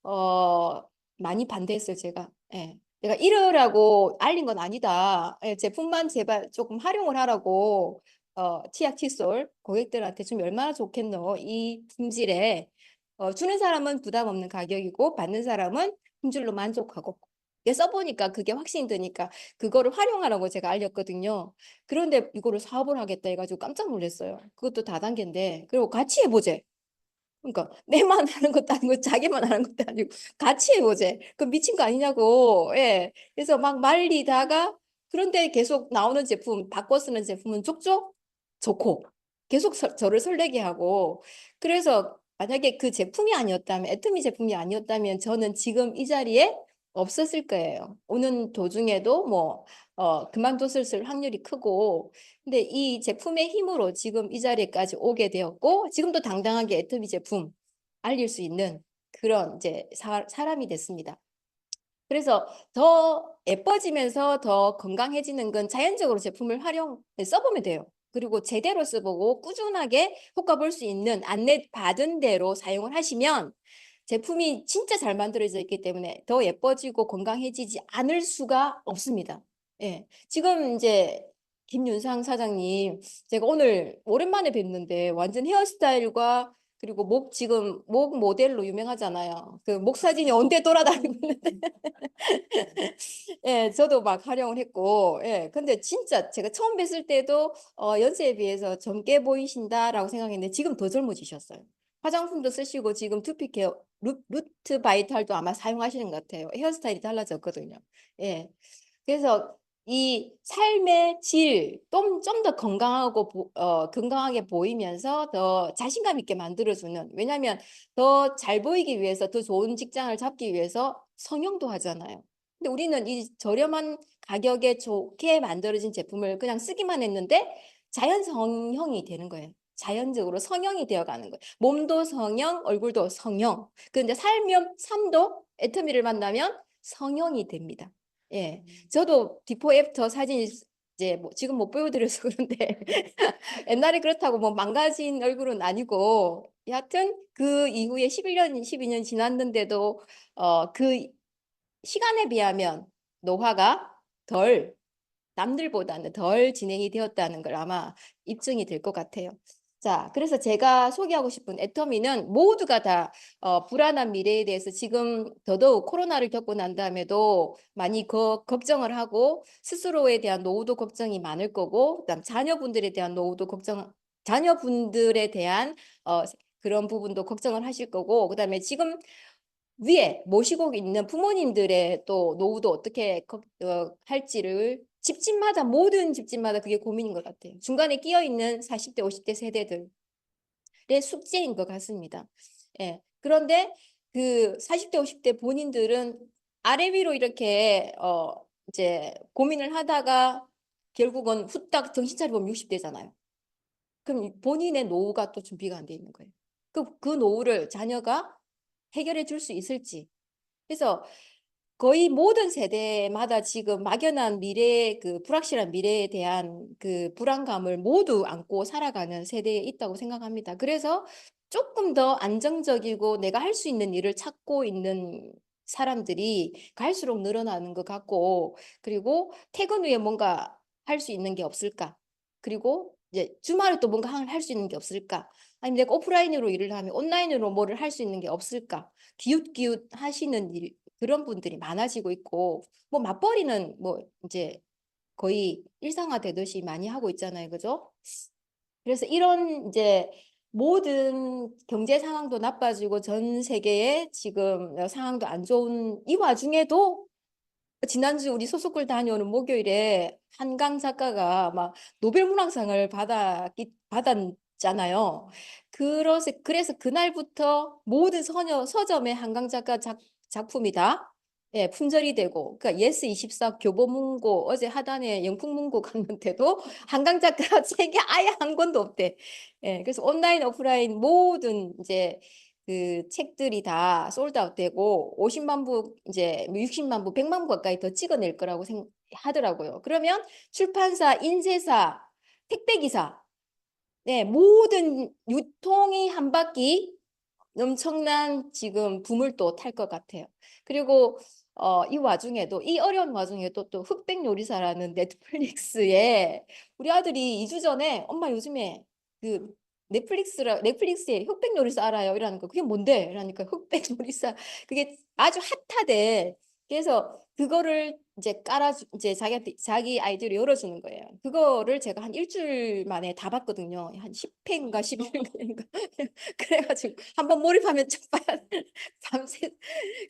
어, 많이 반대했어요, 제가. 예. 내가 이러라고 알린 건 아니다. 예, 제품만 제발 조금 활용을 하라고, 치약 칫솔 고객들한테 좀 얼마나 좋겠노. 이 품질에. 주는 사람은 부담 없는 가격이고, 받는 사람은 품질로 만족하고. 이게 써보니까 그게 확신이 드니까 그거를 활용하라고 제가 알렸거든요. 그런데 이거를 사업을 하겠다 해가지고 깜짝 놀랐어요. 그것도 다단계인데. 그리고 같이 해보재. 그러니까 내만 하는 것도 아니고 자기만 하는 것도 아니고 같이 해보재. 그 미친 거 아니냐고. 예. 그래서 막 말리다가 그런데 계속 나오는 제품, 바꿔 쓰는 제품은 족족 좋고 계속 저를 설레게 하고 그래서 만약에 그 제품이 아니었다면 애터미 제품이 아니었다면 저는 지금 이 자리에 없었을 거예요. 오는 도중에도 뭐 그만뒀을 확률이 크고 근데 이 제품의 힘으로 지금 이 자리까지 오게 되었고 지금도 당당하게 애터미 제품 알릴 수 있는 그런 이제 사람이 됐습니다. 그래서 더 예뻐지면서 더 건강해지는 건 자연적으로 제품을 써보면 돼요. 그리고 제대로 써보고 꾸준하게 효과 볼 수 있는 안내 받은 대로 사용을 하시면 제품이 진짜 잘 만들어져 있기 때문에 더 예뻐지고 건강해지지 않을 수가 없습니다. 예. 지금 이제 김윤상 사장님, 제가 오늘 오랜만에 뵀는데 완전 헤어스타일과 그리고 지금 목 모델로 유명하잖아요. 그 목 사진이 언제 돌아다니고 있는데. 예, 저도 막 활용을 했고, 예, 근데 진짜 제가 처음 뵀을 때도 연세에 비해서 젊게 보이신다라고 생각했는데 지금 더 젊어지셨어요. 화장품도 쓰시고 지금 두피 케어 루트 바이탈도 아마 사용하시는 것 같아요. 헤어스타일이 달라졌거든요. 예. 그래서 이 삶의 질, 좀 더 건강하고 건강하게 보이면서 더 자신감 있게 만들어주는 왜냐하면 더 잘 보이기 위해서 더 좋은 직장을 잡기 위해서 성형도 하잖아요. 근데 우리는 이 저렴한 가격에 좋게 만들어진 제품을 그냥 쓰기만 했는데 자연 성형이 되는 거예요. 자연적으로 성형이 되어가는 거예요. 몸도 성형, 얼굴도 성형. 근데 삶도 애터미를 만나면 성형이 됩니다. 예, 저도 비포 애프터 사진 이제 뭐 지금 못 보여드려서 그런데 옛날에 그렇다고 뭐 망가진 얼굴은 아니고 여하튼 그 이후에 11년, 12년 지났는데도 그 시간에 비하면 노화가 덜 남들보다는 덜 진행이 되었다는 걸 아마 입증이 될 것 같아요. 자, 그래서 제가 소개하고 싶은 애터미는 모두가 다 불안한 미래에 대해서 지금 더더욱 코로나를 겪고 난 다음에도 많이 걱정을 하고 스스로에 대한 노후도 걱정이 많을 거고 그다음 자녀분들에 대한 노후도 자녀분들에 대한 그런 부분도 걱정을 하실 거고 그다음에 지금 위에 모시고 있는 부모님들의 또 노후도 어떻게 할지를 집집마다 모든 집집마다 그게 고민인 것 같아요. 중간에 끼어 있는 40대, 50대 세대들의 숙제인 것 같습니다. 예. 그런데 그 40대, 50대 본인들은 아래 위로 이렇게 이제 고민을 하다가 결국은 후딱 정신 차려보면 60대잖아요. 그럼 본인의 노후가 또 준비가 안 돼 있는 거예요. 그 노후를 자녀가 해결해 줄 수 있을지. 그래서 거의 모든 세대마다 지금 막연한 미래, 그 불확실한 미래에 대한 그 불안감을 모두 안고 살아가는 세대에 있다고 생각합니다. 그래서 조금 더 안정적이고 내가 할 수 있는 일을 찾고 있는 사람들이 갈수록 늘어나는 것 같고, 그리고 퇴근 후에 뭔가 할 수 있는 게 없을까? 그리고 이제 주말에 또 뭔가 할 수 있는 게 없을까? 아니면 내가 오프라인으로 일을 하면 온라인으로 뭐를 할 수 있는 게 없을까? 기웃기웃 하시는 일, 그런 분들이 많아지고 있고 뭐 맞벌이는 뭐 이제 거의 일상화되듯이 많이 하고 있잖아요. 그죠? 그래서 이런 이제 모든 경제 상황도 나빠지고 전 세계의 지금 상황도 안 좋은 이 와중에도 지난주 우리 소속글 다녀오는 목요일에 한강 작가가 막 노벨 문학상을 받았잖아요. 그래서 그날부터 모든 서점의 한강 작가 작품이 다 예, 품절이 되고, 그러니까 예스24 교보문고 어제 하단에 영풍문고 갔는데도 한강 작가 책이 아예 한 권도 없대. 예, 그래서 온라인, 오프라인 모든 이제 그 책들이 다 솔드아웃 되고 50만 부 이제 60만 부, 100만 부 가까이 더 찍어낼 거라고 하더라고요. 그러면 출판사, 인쇄사, 택배기사, 네, 모든 유통이 한 바퀴 엄청난 지금 붐을 또 탈 것 같아요. 그리고 이 와중에도 이 어려운 와중에도 또 흑백 요리사라는 넷플릭스에 우리 아들이 2주 전에 엄마 요즘에 그 넷플릭스에 흑백 요리사 알아요? 이러니까 그게 뭔데? 이러니까 흑백 요리사 그게 아주 핫하대. 그래서 그거를 이제 이제 자기 아이디어를 열어주는 거예요. 그거를 제가 한 일주일 만에 다 봤거든요. 한 10회인가 11회인가. 그래가지고 한번 몰입하면 쭉 봐야 돼. 밤새.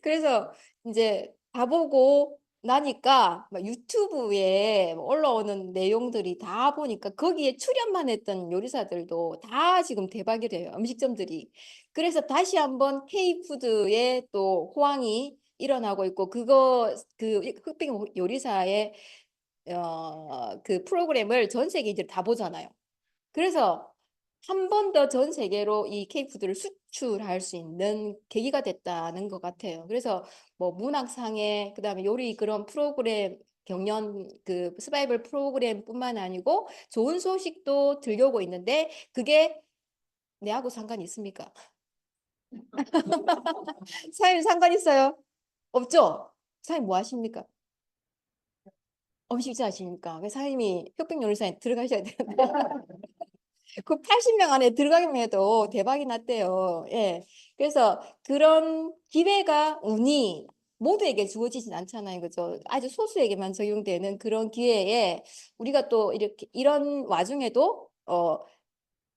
그래서 이제 다 보고 나니까 막 유튜브에 올라오는 내용들이 다 보니까 거기에 출연만 했던 요리사들도 다 지금 대박이래요. 음식점들이. 그래서 다시 한번 K푸드의 또 호황이 일어나고 있고 그 흑백 요리사의 그 프로그램을 전 세계인들이 다 보잖아요. 그래서 한 번 더 전 세계로 이 K푸드를 수출할 수 있는 계기가 됐다는 것 같아요. 그래서 뭐 문학상에 그다음에 요리 그런 프로그램 경연 그 서바이벌 프로그램뿐만 아니고 좋은 소식도 들려오고 있는데 그게 내하고 상관이 있습니까? 사장님 상관 있어요? 없죠? 사장님 뭐 하십니까? 음식자 하십니까? 왜 사장님이 흑백요리사에 들어가셔야 되는데 그 80명 안에 들어가기만 해도 대박이 났대요. 예. 그래서 그런 기회가 운이 모두에게 주어지진 않잖아요. 그죠? 아주 소수에게만 적용되는 그런 기회에 우리가 또 이렇게 이런 와중에도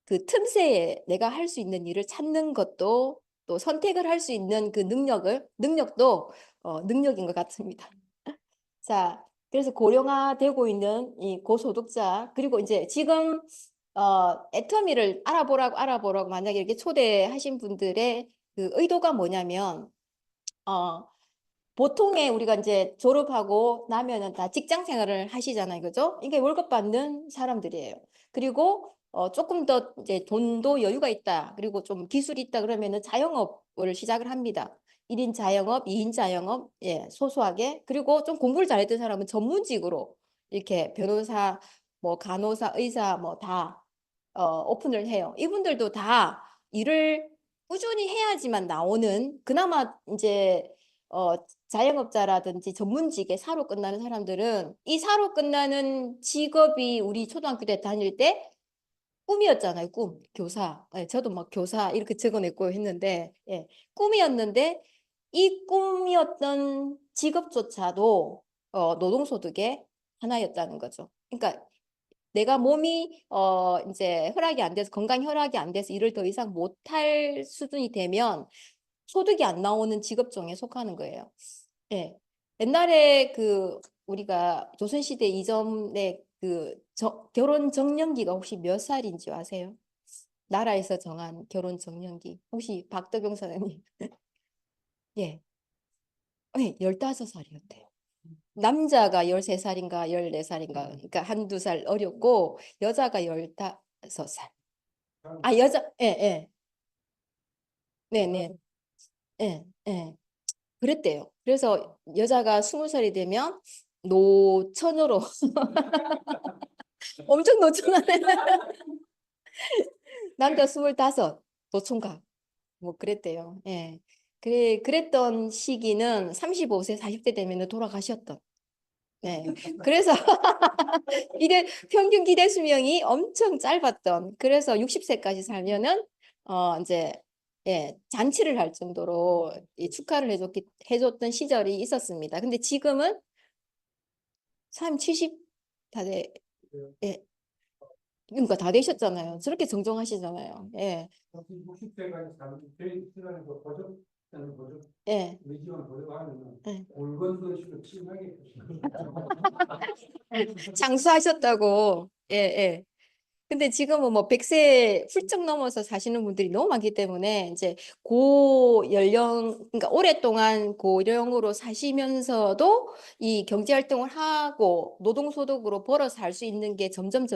그 틈새에 내가 할 수 있는 일을 찾는 것도 또 선택을 할 수 있는 그 능력도 능력인 것 같습니다. 자, 그래서 고령화되고 있는 이 고소득자 그리고 이제 지금 애터미를 알아보라고 만약에 이렇게 초대하신 분들의 그 의도가 뭐냐면 보통의 우리가 이제 졸업하고 나면은 다 직장 생활을 하시잖아요. 그죠? 이게 월급 받는 사람들이에요. 그리고 조금 더 이제 돈도 여유가 있다. 그리고 좀 기술이 있다 그러면은 자영업을 시작을 합니다. 1인 자영업, 2인 자영업, 예, 소소하게. 그리고 좀 공부를 잘했던 사람은 전문직으로 이렇게 변호사, 뭐 간호사, 의사 뭐 다 오픈을 해요. 이분들도 다 일을 꾸준히 해야지만 나오는 그나마 이제 자영업자라든지 전문직에 사로 끝나는 사람들은 이 사로 끝나는 직업이 우리 초등학교 때 다닐 때 꿈이었잖아요. 꿈. 교사. 예, 저도 막 교사 이렇게 적어냈고 했는데 예, 꿈이었는데 이 꿈이었던 직업조차도 노동소득의 하나였다는 거죠. 그러니까 내가 몸이 이제 혈압이 안 돼서 건강 혈압이 안 돼서 일을 더 이상 못할 수준이 되면 소득이 안 나오는 직업종에 속하는 거예요. 예. 옛날에 그 우리가 조선시대 이전에 그 결혼 정년기가 혹시 몇 살인지 아세요? 나라에서 정한 결혼 정년기. 혹시 박덕용 사장님? 예. 네, 15살이었대요. 남자가 13살인가 14살인가 그러니까 한두 살 어렸고 여자가 15살. 아, 예, 예. 네, 네. 예, 예. 그랬대요. 그래서 여자가 20살이 되면 노처녀로 엄청 노처녀네. 남자 25 노총각 뭐 그랬대요. 예. 그랬던 시기는 35세 40대 되면 돌아가셨던. 네. 그래서 평균 기대 수명이 엄청 짧았던. 그래서 60세까지 살면은 이제 예, 잔치를 할 정도로 이 축하를 해줬던 시절이 있었습니다. 근데 지금은 70 다 돼, 예, 그러니까 다 되셨잖아요. 저렇게 정정하시잖아요. 예, 60세까지 사는 저희 시간에 그 보조 저는 보조 예, 의지원 보조하면 예. 굵은 것이고 심하게 장수하셨다고. 예, 예. 근데 지금은 뭐 100세 훌쩍 넘어서 사시는 분들이 너무 많기 때문에 이제 고연령, 그러니까 오랫동안 고령으로 사시면서도 이 경제활동을 하고 노동소득으로 벌어서 살 수 있는 게 점점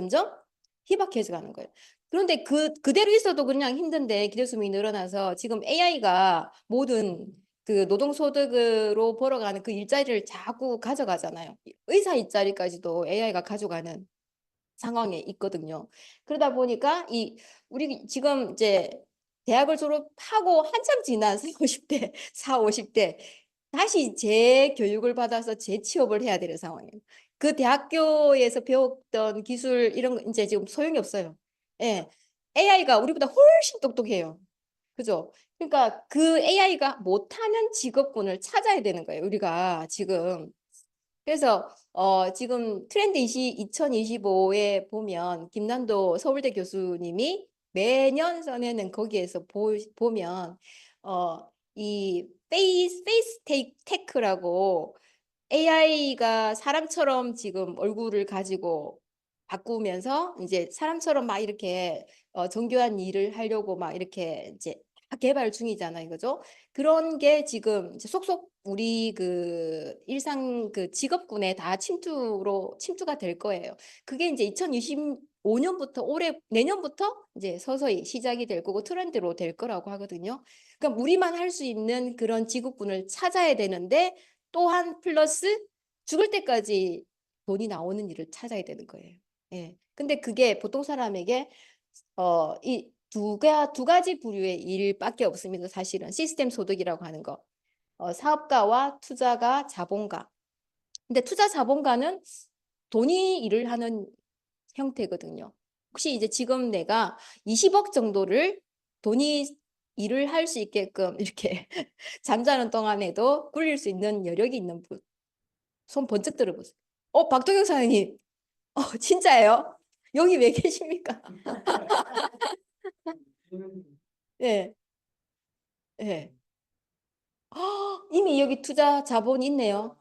희박해져 가는 거예요. 그런데 그대로 있어도 그냥 힘든데 기대 수명이 늘어나서 지금 AI가 모든 그 노동소득으로 벌어가는 그 일자리를 자꾸 가져가잖아요. 의사 일자리까지도 AI가 가져가는 상황에 있거든요. 그러다 보니까 우리 지금 이제 대학을 졸업하고 한참 지난 4, 50대, 4, 50대 다시 재교육을 받아서 재취업을 해야 되는 상황이에요. 그 대학교에서 배웠던 기술 이런 거 이제 지금 소용이 없어요. 예. AI가 우리보다 훨씬 똑똑해요. 그죠? 그러니까 그 AI가 못하는 직업군을 찾아야 되는 거예요. 우리가 지금. 그래서 지금 트렌드 2025에 보면 김난도 서울대 교수님이 매년 써내는 거기에서 보면 이 페이스 테크라고 AI가 사람처럼 지금 얼굴을 가지고 바꾸면서 이제 사람처럼 막 이렇게 정교한 일을 하려고 막 이렇게 이제 다 개발 중이잖아요, 그죠? 그런 게 지금 이제 속속 우리 그 일상 그 직업군에 다 침투가 될 거예요. 그게 이제 2025년부터 내년부터 이제 서서히 시작이 될 거고 트렌드로 될 거라고 하거든요. 그러니까 우리만 할 수 있는 그런 직업군을 찾아야 되는데 또한 플러스 죽을 때까지 돈이 나오는 일을 찾아야 되는 거예요. 예. 근데 그게 보통 사람에게 이 두 가지 부류의 일밖에 없습니다. 사실은 시스템 소득이라고 하는 거. 사업가와 투자가, 자본가. 근데 투자 자본가는 돈이 일을 하는 형태거든요. 혹시 이제 지금 내가 20억 정도를 돈이 일을 할 수 있게끔 이렇게 잠자는 동안에도 굴릴 수 있는 여력이 있는 분. 손 번쩍 들어보세요. 박동영 사장님. 진짜예요? 여기 왜 계십니까? 예, 예. 이미 여기 투자 자본 있네요.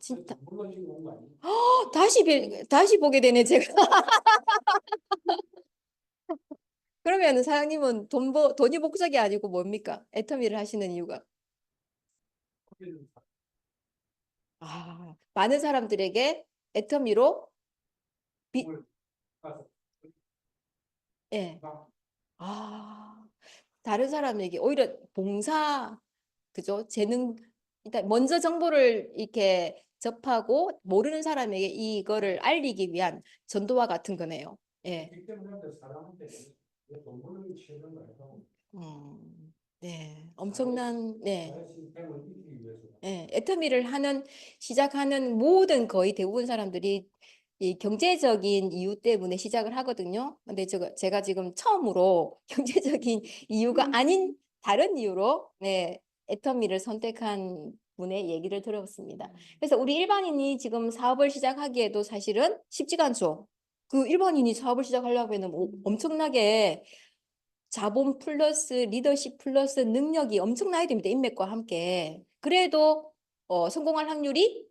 진짜. 물러지고 온거 아니에요? 다시 보게 되네, 제가. 그러면 사장님은 돈이 목적이 아니고 뭡니까? 애터미를 하시는 이유가? 커피를 많은 사람들에게 애터미로 물 가서 예. 막 다른 사람에게 오히려 봉사, 그죠? 일단 먼저 정보를 이렇게 접하고 모르는 사람에게 이거를 알리기 위한 전도와 같은 거네요. 예. 때문에 사람한테 돈을 치는 거예요. 네. 엄청난, 네. 나의 시스템을 이기기 위해서. 예, 애터미를 시작하는 모든 거의 대부분 사람들이 이 경제적인 이유 때문에 시작을 하거든요. 근데 제가 지금 처음으로 경제적인 이유가 아닌 다른 이유로 네, 애터미를 선택한 분의 얘기를 들어봤습니다. 그래서 우리 일반인이 지금 사업을 시작하기에도 사실은 쉽지가 않죠. 그 일반인이 사업을 시작하려면 엄청나게 자본 플러스 리더십 플러스 능력이 엄청나야 됩니다. 인맥과 함께. 그래도 성공할 확률이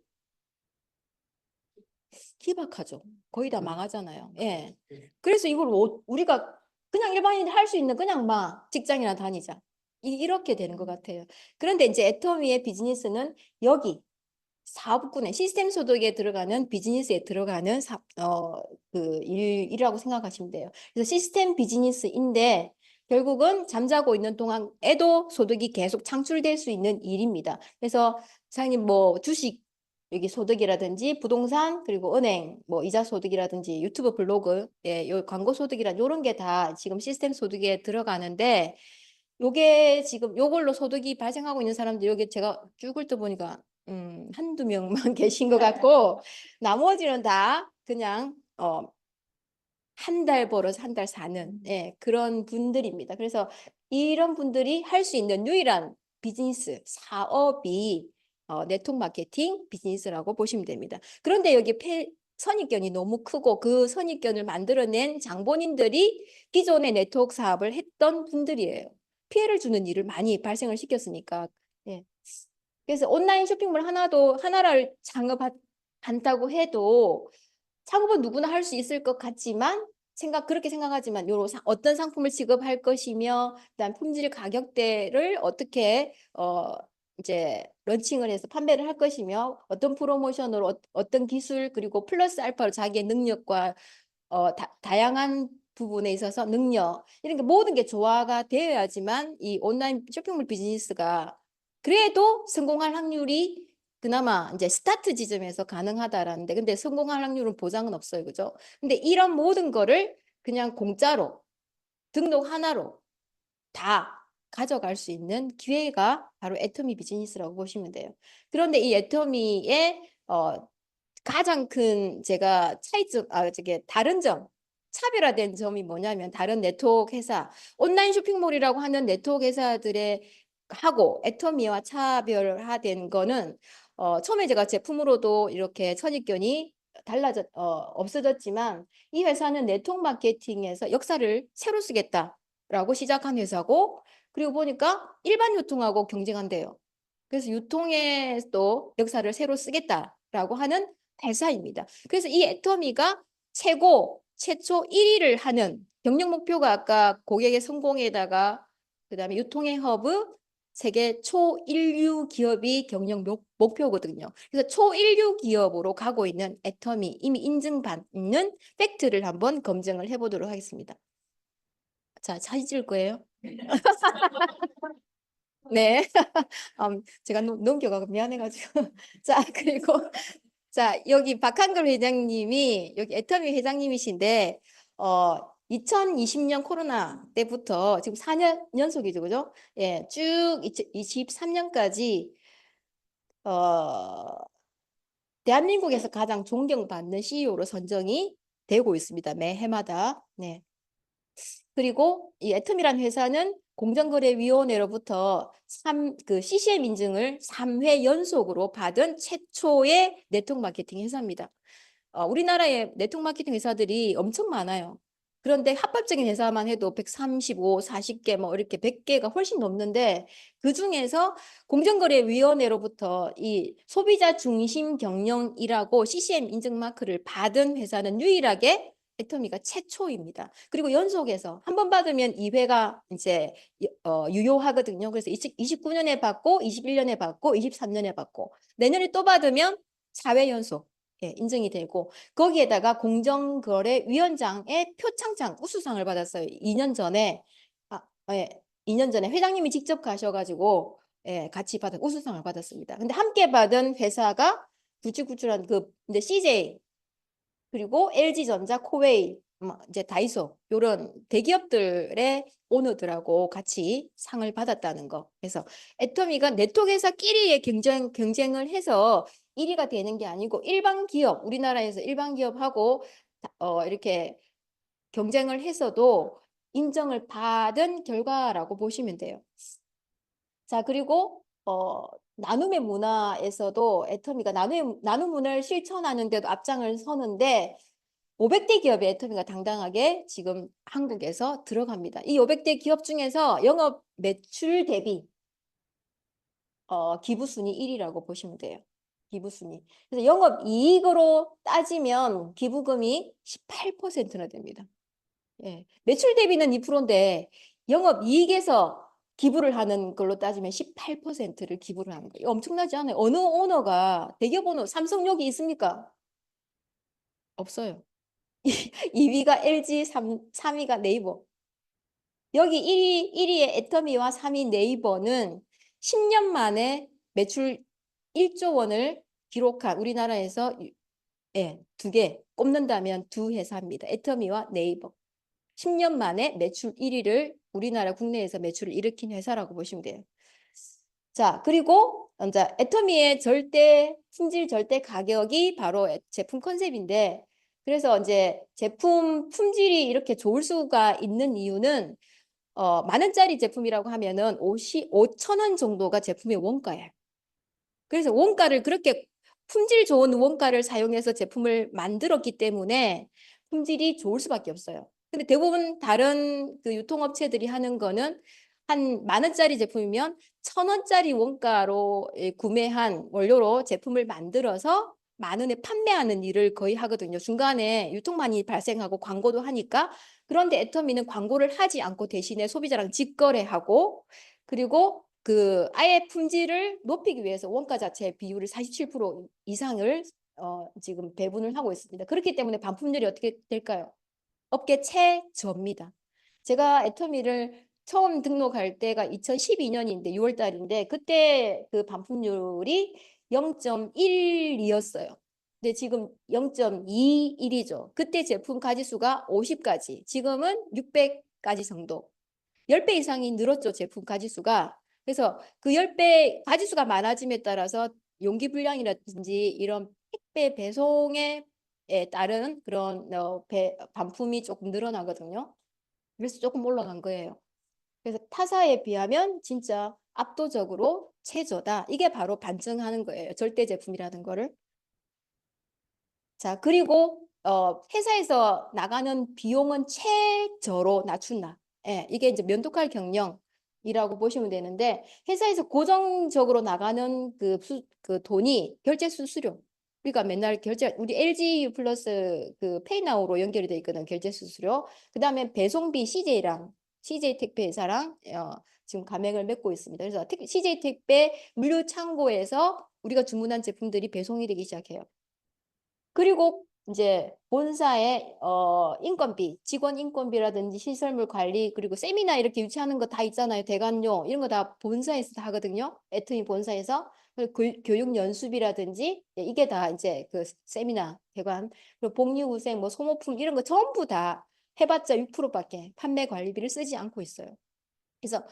희박하죠. 거의 다 망하잖아요. 예. 그래서 이걸 우리가 그냥 일반인이 할 수 있는 그냥 막 직장이나 다니자. 이렇게 되는 것 같아요. 그런데 이제 애터미의 비즈니스는 여기 사업군에 시스템 소득에 들어가는 비즈니스에 들어가는 그 일이라고 생각하시면 돼요. 그래서 시스템 비즈니스인데 결국은 잠자고 있는 동안에도 소득이 계속 창출될 수 있는 일입니다. 그래서 사장님 뭐 주식 여기 소득이라든지 부동산 그리고 은행 뭐 이자 소득이라든지 유튜브 블로그 요 광고 소득이란 요런 게 다 지금 시스템 소득에 들어가는데 요게 지금 요걸로 소득이 발생하고 있는 사람들 여기 제가 쭉 훑어보니까 한두 명만 계신 것 같고 나머지는 다 그냥 한 달 벌어서 한 달 사는 그런 분들입니다. 그래서 이런 분들이 할 수 있는 유일한 비즈니스 사업이 네트워크 마케팅 비즈니스라고 보시면 됩니다. 그런데 여기 선입견이 너무 크고 그 선입견을 만들어낸 장본인들이 기존의 네트워크 사업을 했던 분들이에요. 피해를 주는 일을 많이 발생을 시켰으니까. 예. 그래서 온라인 쇼핑몰 하나를 창업한다고 해도 창업은 누구나 할 수 있을 것 같지만 그렇게 생각하지만 어떤 상품을 취급할 것이며 그다음 품질 가격대를 어떻게 이제 런칭을 해서 판매를 할 것이며 어떤 프로모션으로 어떤 기술 그리고 플러스 알파로 자기의 능력과 다양한 부분에 있어서 능력 이런 게 모든 게 조화가 되어야지만 이 온라인 쇼핑몰 비즈니스가 그래도 성공할 확률이 그나마 이제 스타트 지점에서 가능하다라는데 근데 성공할 확률은 보장은 없어요. 그죠? 근데 이런 모든 거를 그냥 공짜로 등록 하나로 다 가져갈 수 있는 기회가 바로 애터미 비즈니스라고 보시면 돼요. 그런데 이 애터미의 가장 큰 제가 차이점, 저게 다른 점, 차별화된 점이 뭐냐면 다른 네트워크 회사, 온라인 쇼핑몰이라고 하는 네트워크 회사들의 하고 애터미와 차별화된 거는 처음에 제가 제품으로도 이렇게 선입견이 없어졌지만 이 회사는 네트워크 마케팅에서 역사를 새로 쓰겠다라고 시작한 회사고 그리고 보니까 일반 유통하고 경쟁한대요. 그래서 유통에도 역사를 새로 쓰겠다라고 하는 회사입니다. 그래서 이 애터미가 최초 1위를 하는 경영 목표가 아까 고객의 성공에다가 그다음에 유통의 허브 세계 초일류 기업이 경영 목표거든요. 그래서 초일류 기업으로 가고 있는 애터미 이미 인증받는 팩트를 한번 검증을 해보도록 하겠습니다. 자, 사진 찍을 거예요. 네. 제가 넘겨가고 미안해가지고. 자, 그리고 자, 여기 박한글 회장님이 여기 애터미 회장님이신데 2020년 코로나 때부터 지금 4년 연속이죠. 그죠? 예, 쭉 23년까지 대한민국에서 가장 존경받는 CEO로 선정이 되고 있습니다. 매 해마다. 네. 그리고 이 애텀이라는 회사는 공정거래위원회로부터 CCM 인증을 3회 연속으로 받은 최초의 네트워크 마케팅 회사입니다. 우리나라의 네트워크 마케팅 회사들이 엄청 많아요. 그런데 합법적인 회사만 해도 135, 40개 뭐 이렇게 100개가 훨씬 넘는데 그중에서 공정거래위원회로부터 이 소비자 중심 경영이라고 CCM 인증 마크를 받은 회사는 유일하게 애터미가 최초입니다. 그리고 연속해서 한 번 받으면 2회가 이제 유효하거든요. 그래서 29년에 받고 21년에 받고 23년에 받고 내년에 또 받으면 4회 연속 인증이 되고 거기에다가 공정거래위원장의 표창장 우수상을 받았어요. 2년 전에 2년 전에 회장님이 직접 가셔가지고 같이 받은 우수상을 받았습니다. 근데 함께 받은 회사가 굵직굵직한 이제 CJ 그리고 LG전자, 코웨이, 이제 다이소 이런 대기업들의 오너들하고 같이 상을 받았다는 거. 그래서 애터미가 네트워크 회사끼리의 경쟁을 해서 1위가 되는 게 아니고 일반 기업, 우리나라에서 일반 기업하고 이렇게 경쟁을 해서도 인정을 받은 결과라고 보시면 돼요. 자, 그리고 나눔의 문화에서도 애터미가 나눔 문화를 실천하는 데도 앞장을 서는데 500대 기업의 애터미가 당당하게 지금 한국에서 들어갑니다. 이 500대 기업 중에서 영업 매출 대비 기부순위 1위라고 보시면 돼요. 기부순위. 그래서 영업이익으로 따지면 기부금이 18%나 됩니다. 예. 매출 대비는 2%인데 영업이익에서 기부를 하는 걸로 따지면 18%를 기부를 하는 거예요. 엄청나지 않아요? 어느 오너가 대기업 오너 삼성역이 있습니까? 없어요. 2위가 LG, 3위가 네이버. 여기 1위의 애터미와 3위 네이버는 10년 만에 매출 1조 원을 기록한 우리나라에서 2개 꼽는다면 두 회사입니다. 애터미와 네이버. 10년 만에 매출 1위를 우리나라 국내에서 매출을 일으킨 회사라고 보시면 돼요. 자, 그리고 이제 애터미의 품질 절대 가격이 바로 제품 컨셉인데 그래서 이제 제품 품질이 이렇게 좋을 수가 있는 이유는 만 원짜리 제품이라고 하면은 5,000원 정도가 제품의 원가예요. 그래서 원가를 그렇게 품질 좋은 원가를 사용해서 제품을 만들었기 때문에 품질이 좋을 수밖에 없어요. 근데 대부분 다른 그 유통업체들이 하는 거는 한 만 원짜리 제품이면 1,000원짜리 원가로 구매한 원료로 제품을 만들어서 만 원에 판매하는 일을 거의 하거든요. 중간에 유통만이 발생하고 광고도 하니까. 그런데 애터미는 광고를 하지 않고 대신에 소비자랑 직거래하고 그리고 아예 품질을 높이기 위해서 원가 자체의 비율을 47% 이상을 지금 배분을 하고 있습니다. 그렇기 때문에 반품률이 어떻게 될까요? 업계 최저입니다. 제가 애터미를 처음 등록할 때가 2012년인데 6월 달인데 그때 그 반품률이 0.12였어요. 근데 지금 0.21이죠. 그때 제품 가지수가 50가지, 지금은 600가지 정도. 10배 이상이 늘었죠, 제품 가지수가. 그래서 그 10배 가지수가 많아짐에 따라서 용기 분량이라든지 이런 택배 배송에 따른 그런 반품이 조금 늘어나거든요. 그래서 조금 올라간 거예요. 그래서 타사에 비하면 진짜 압도적으로 최저다. 이게 바로 반증하는 거예요. 절대 제품이라는 거를. 자, 그리고 회사에서 나가는 비용은 최저로 낮춘다. 예, 이게 이제 면도칼 경영이라고 보시면 되는데 회사에서 고정적으로 나가는 그 돈이 결제 수수료. 우리가 맨날 우리 LG U 플러스 그 페이나우로 연결이 돼 있거든, 결제 수수료. 그다음에 배송비 CJ 택배 회사랑 지금 가맹을 맺고 있습니다. 그래서 CJ 택배 물류 창고에서 우리가 주문한 제품들이 배송이 되기 시작해요. 그리고 이제 본사의 인건비, 직원 인건비라든지 시설물 관리, 그리고 세미나 이렇게 유치하는 거 다 있잖아요. 대관료 이런 거 다 본사에서 다 하거든요. 애터미 본사에서. 그리고 교육 연수비라든지 이게 다 이제 그 세미나, 대관, 그리고 복리후생, 뭐 소모품 이런 거 전부 다 해봤자 6%밖에 판매 관리비를 쓰지 않고 있어요. 그래서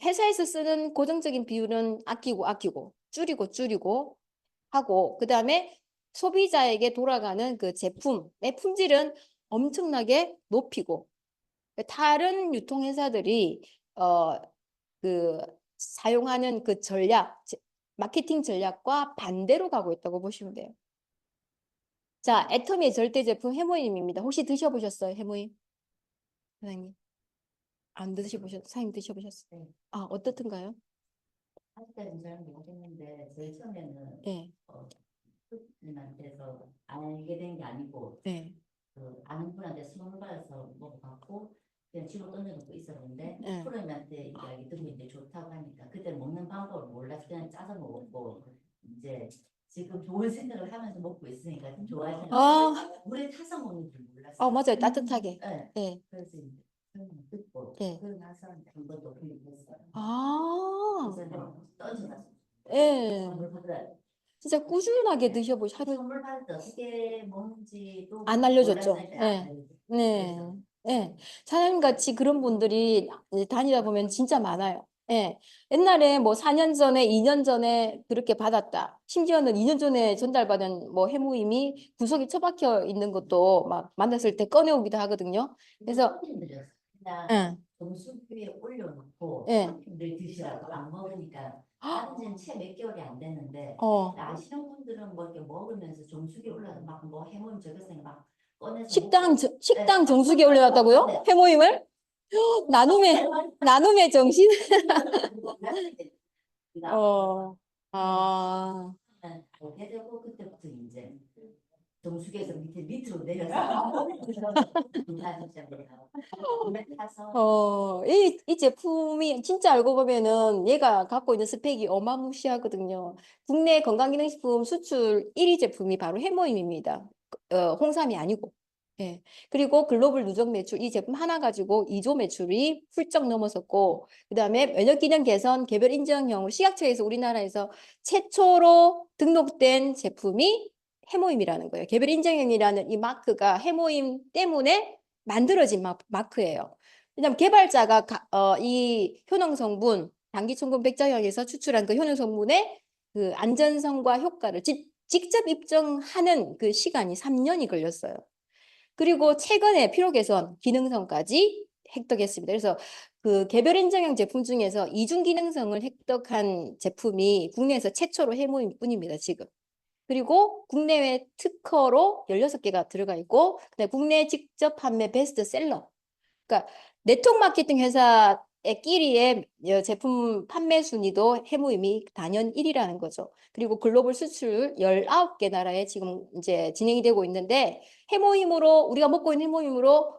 회사에서 쓰는 고정적인 비율은 아끼고 줄이고 하고, 그 다음에 소비자에게 돌아가는 그 제품의 품질은 엄청나게 높이고, 다른 유통회사들이 그 사용하는 그 마케팅 전략과 반대로 가고 있다고 보시면 돼요. 자, 애터미의 절대 제품 해모임입니다. 혹시 드셔보셨어요, 해모임? 사장님? 안 드셔보셨어요? 사장님 드셔보셨어요? 아, 어떻던가요? 아직까지는 잘 모르겠는데 제일 처음에는 네, 님한테서 알게 된 게 아니고 네, 그 아는 분한테 선물 받아서 먹어봤고 그냥 집어 던져놓고 있었는데 네. 프로님한테 이야기 듣고 이제 좋다고 하니까 그때 먹는 방법을 몰라서 그냥 짜서 먹었고 이제 지금 좋은 생각을 하면서 먹고 있으니까 좀 좋아해서 아. 물에 타서 먹는 줄 몰랐어요. 맞아요. 따뜻하게. 네. 네. 그래서 이제 설명 듣고 네. 그러고 나서 한 번 더 구입했어요. 아, 그래서 던져놨어요. 예. 선물 받아요. 진짜 꾸준하게 드셔보시 하루 선물 받을 때 어떻게 먹는지도 안 알려줬죠. 몰랐어요. 네. 네. 네. 사장님 같이 그런 분들이 이제 다니다 보면 진짜 많아요. 예. 옛날에 뭐 4년 전에, 2년 전에 그렇게 받았다. 심지어는 2년 전에 전달받은 뭐 해무임이 구석에 처박혀 있는 것도 막 만났을 때 꺼내오기도 하거든요. 그래서 그냥 예. 정수기에 올려놓고 예. 늘 드시라고 안 먹으니까 다른 지는 채 몇 개월이 안 됐는데 어. 아시는 분들은 뭐 이렇게 먹으면서 정수기에 올라서 막 뭐 해물 저것을 막 꺼내서 식당 정수기에 올려놨다고요? 해모임을? 나눔의 정신? 아, 알게 되고 그때부터 이제 정수기에서 밑으로 내려서 타서 이 제품이 진짜 알고 보면은 얘가 갖고 있는 스펙이 어마무시하거든요. 국내 건강기능식품 수출 1위 제품이 바로 해모임입니다. 홍삼이 아니고. 예. 그리고 글로벌 누적 매출 이 제품 하나 가지고 2조 매출이 훌쩍 넘어섰고, 그다음에 면역기능 개선 개별 인증형 식약처에서 우리나라에서 최초로 등록된 제품이 해모임이라는 거예요. 개별 인증형이라는 이 마크가 해모임 때문에 만들어진 마크예요. 왜냐하면 개발자가 이 효능 성분 단기총분 백자형에서 추출한 그 효능 성분의 그 안전성과 효과를 직접 입증하는 그 시간이 3년이 걸렸어요. 그리고 최근에 피로 개선 기능성까지 획득했습니다. 그래서 그 개별 인증형 제품 중에서 이중 기능성을 획득한 제품이 국내에서 최초로 해모임 뿐입니다, 지금. 그리고 국내외 특허로 16개가 들어가 있고, 그다음에 국내 직접 판매 베스트셀러. 그러니까 네트워크 마케팅 회사끼리의 제품 판매 순위도 해모임이 단연 1위라는 거죠. 그리고 글로벌 수출 19개 나라에 지금 이제 진행이 되고 있는데, 해모임으로 우리가 먹고 있는 해모임으로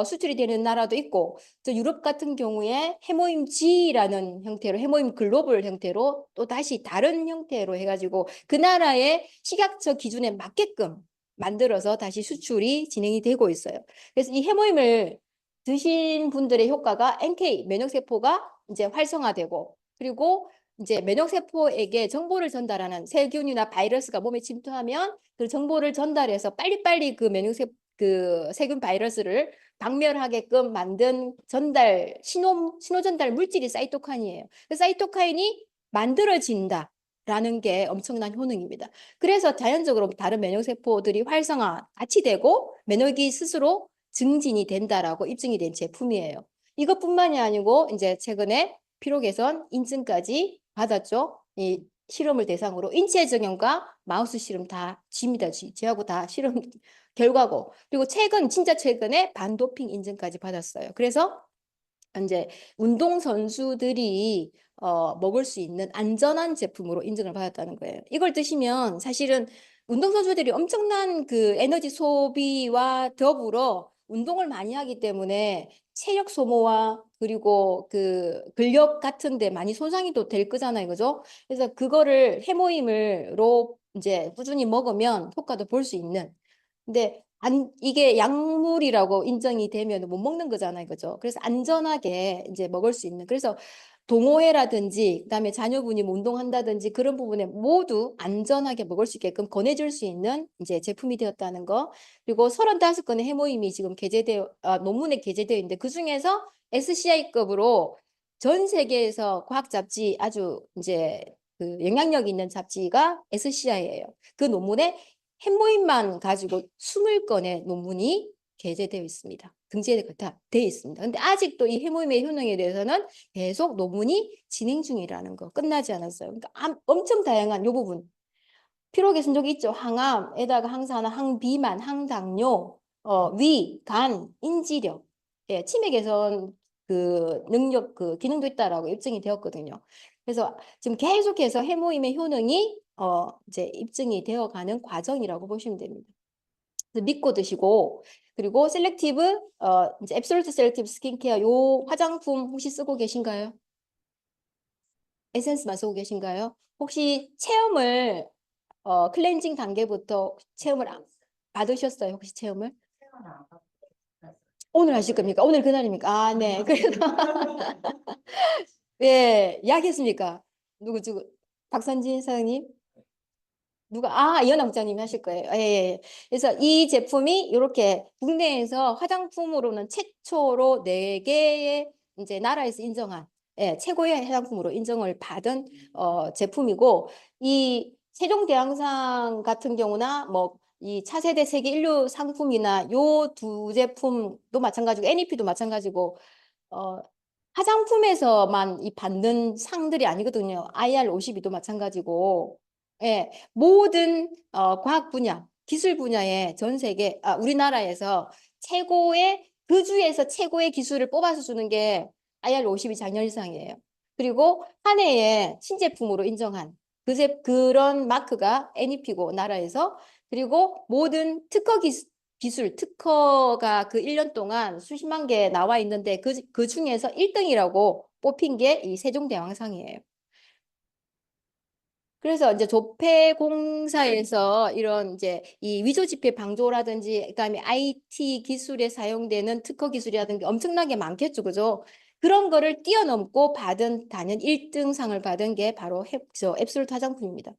수출이 되는 나라도 있고, 저 유럽 같은 경우에 해모임 G라는 형태로, 해모임 글로벌 형태로 또 다시 다른 형태로 해가지고 그 나라의 식약처 기준에 맞게끔 만들어서 다시 수출이 진행이 되고 있어요. 그래서 이 해모임을 드신 분들의 효과가 NK 면역세포가 이제 활성화되고 그리고 이제 면역세포에게 정보를 전달하는 세균이나 바이러스가 몸에 침투하면 그 정보를 전달해서 빨리빨리 그 그 세균 바이러스를 박멸하게끔 만든 신호 전달 물질이 사이토카인이에요. 그 사이토카인이 만들어진다라는 게 엄청난 효능입니다. 그래서 자연적으로 다른 면역세포들이 활성화 같이 되고 면역이 스스로 증진이 된다라고 입증이 된 제품이에요. 이것뿐만이 아니고 이제 최근에 피로 개선 인증까지 받았죠. 이 실험을 대상으로 인체 적용과 마우스 실험 다 쥐입니다. 쥐하고 다 실험 결과고 그리고 진짜 최근에 반도핑 인증까지 받았어요. 그래서 이제 운동 선수들이 먹을 수 있는 안전한 제품으로 인증을 받았다는 거예요. 이걸 드시면 사실은 운동 선수들이 엄청난 그 에너지 소비와 더불어 운동을 많이 하기 때문에 체력 소모와 그리고 그 근력 같은 데 많이 손상이 또 될 거잖아요. 그죠? 그래서 그거를 해모임으로 이제 꾸준히 먹으면 효과도 볼 수 있는 근데 이게 약물이라고 인정이 되면 못 먹는 거잖아요. 그죠? 그래서 안전하게 이제 먹을 수 있는. 그래서 동호회라든지, 그다음에 자녀분이 뭐 운동한다든지 그런 부분에 모두 안전하게 먹을 수 있게끔 권해줄 수 있는 이제 제품이 되었다는 거. 그리고 35건의 해모임이 지금 논문에 게재되어 있는데 그 중에서 SCI급으로 전 세계에서 과학 잡지 아주 이제 그 영향력 있는 잡지가 SCI예요. 그 논문에 햇모임만 가지고 20건의 논문이 게재되어 있습니다. 등재가 되어 있습니다. 근데 아직도 이 해모임의 효능에 대해서는 계속 논문이 진행 중이라는 거 끝나지 않았어요. 그러니까 엄청 다양한 이 부분. 피로 개선족이 있죠. 항암에다가 항산화, 항비만, 항당뇨, 위, 간, 인지력, 예, 치매 개선 그 능력 그 기능도 있다라고 입증이 되었거든요. 그래서 지금 계속해서 해모임의 효능이 이제 입증이 되어가는 과정이라고 보시면 됩니다. 그래서 믿고 드시고 그리고 셀렉티브 이제 앱솔루트 셀렉티브 스킨케어 요 화장품 혹시 쓰고 계신가요? 에센스만 쓰고 계신가요? 혹시 체험을 클렌징 단계부터 체험을 받으셨어요? 혹시 체험을? 오늘 하실 겁니까? 오늘 그날입니까? 아, 네. 그래서 예, 예약했습니까? 누구 박선진 사장님? 이현아 국장님이 하실 거예요. 예, 예. 그래서 이 제품이 이렇게 국내에서 화장품으로는 최초로 4개의 이제 나라에서 인정한 최고의 화장품으로 인정을 받은 제품이고 이 세종대왕상 같은 경우나 뭐 이 차세대 세계 인류 상품이나 요 두 제품도 마찬가지고 NEP도 마찬가지고 화장품에서만 이 받는 상들이 아니거든요. IR52도 마찬가지고 예, 모든 과학 분야, 기술 분야에 전 세계, 우리나라에서 최고의 그 주에서 최고의 기술을 뽑아서 주는 게 IR52 장려상이에요. 그리고 한 해에 신제품으로 인정한 그런 마크가 NEP고 나라에서 그리고 모든 특허가 그 1년 동안 수십만 개 나와 있는데 그 중에서 1등이라고 뽑힌 게 이 세종대왕상이에요. 그래서 이제 조폐공사에서 이런 이제 이 위조지폐 방조라든지 그다음에 IT 기술에 사용되는 특허 기술이라든지 엄청나게 많겠죠, 그죠? 그런 거를 뛰어넘고 받은 단연 1등상을 받은 게 바로 앱솔루트 화장품입니다.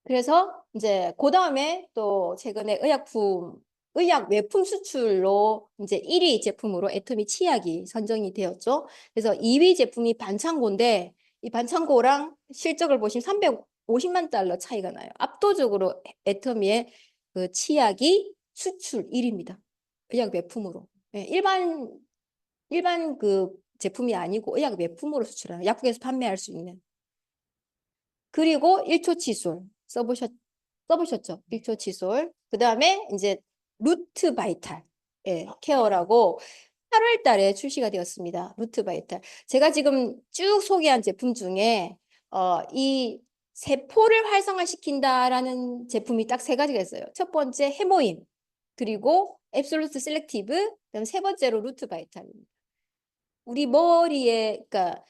그래서 이제 그 다음에 또 최근에 의약 외품 수출로 이제 1위 제품으로 애터미 치약이 선정이 되었죠. 그래서 2위 제품이 반창고인데 이 반창고랑 실적을 보시면 350만 달러 차이가 나요. 압도적으로 애터미의 그 치약이 수출 1위입니다. 의약 외품으로. 예, 일반 그 제품이 아니고 의약 외품으로 수출하는 약국에서 판매할 수 있는. 그리고 1초 칫솔 써보셨죠? 1초 칫솔. 그 다음에 이제 루트 바이탈 케어라고 8월 달에 출시가 되었습니다. 루트 바이탈. 제가 지금 쭉 소개한 제품 중에 이 세포를 활성화시킨다라는 제품이 딱 3가지가 있어요. 첫 번째 해모임, 그리고 앱솔루트 셀렉티브, 그다음 세 번째로 루트 바이탈입니다. 우리 머리에 그러니까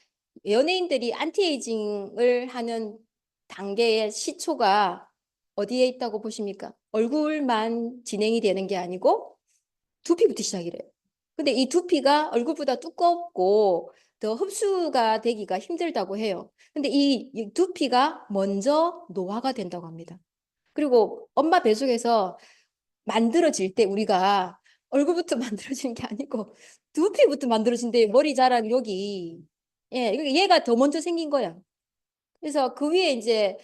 연예인들이 안티에이징을 하는 단계의 시초가 어디에 있다고 보십니까? 얼굴만 진행이 되는 게 아니고 두피부터 시작이래요. 근데 이 두피가 얼굴보다 두껍고 더 흡수가 되기가 힘들다고 해요. 근데 이 두피가 먼저 노화가 된다고 합니다. 그리고 엄마 뱃속에서 만들어질 때 우리가 얼굴부터 만들어지는 게 아니고 두피부터 만들어진대. 머리 자란 여기. 예, 얘가 더 먼저 생긴 거야. 그래서 그 위에 이제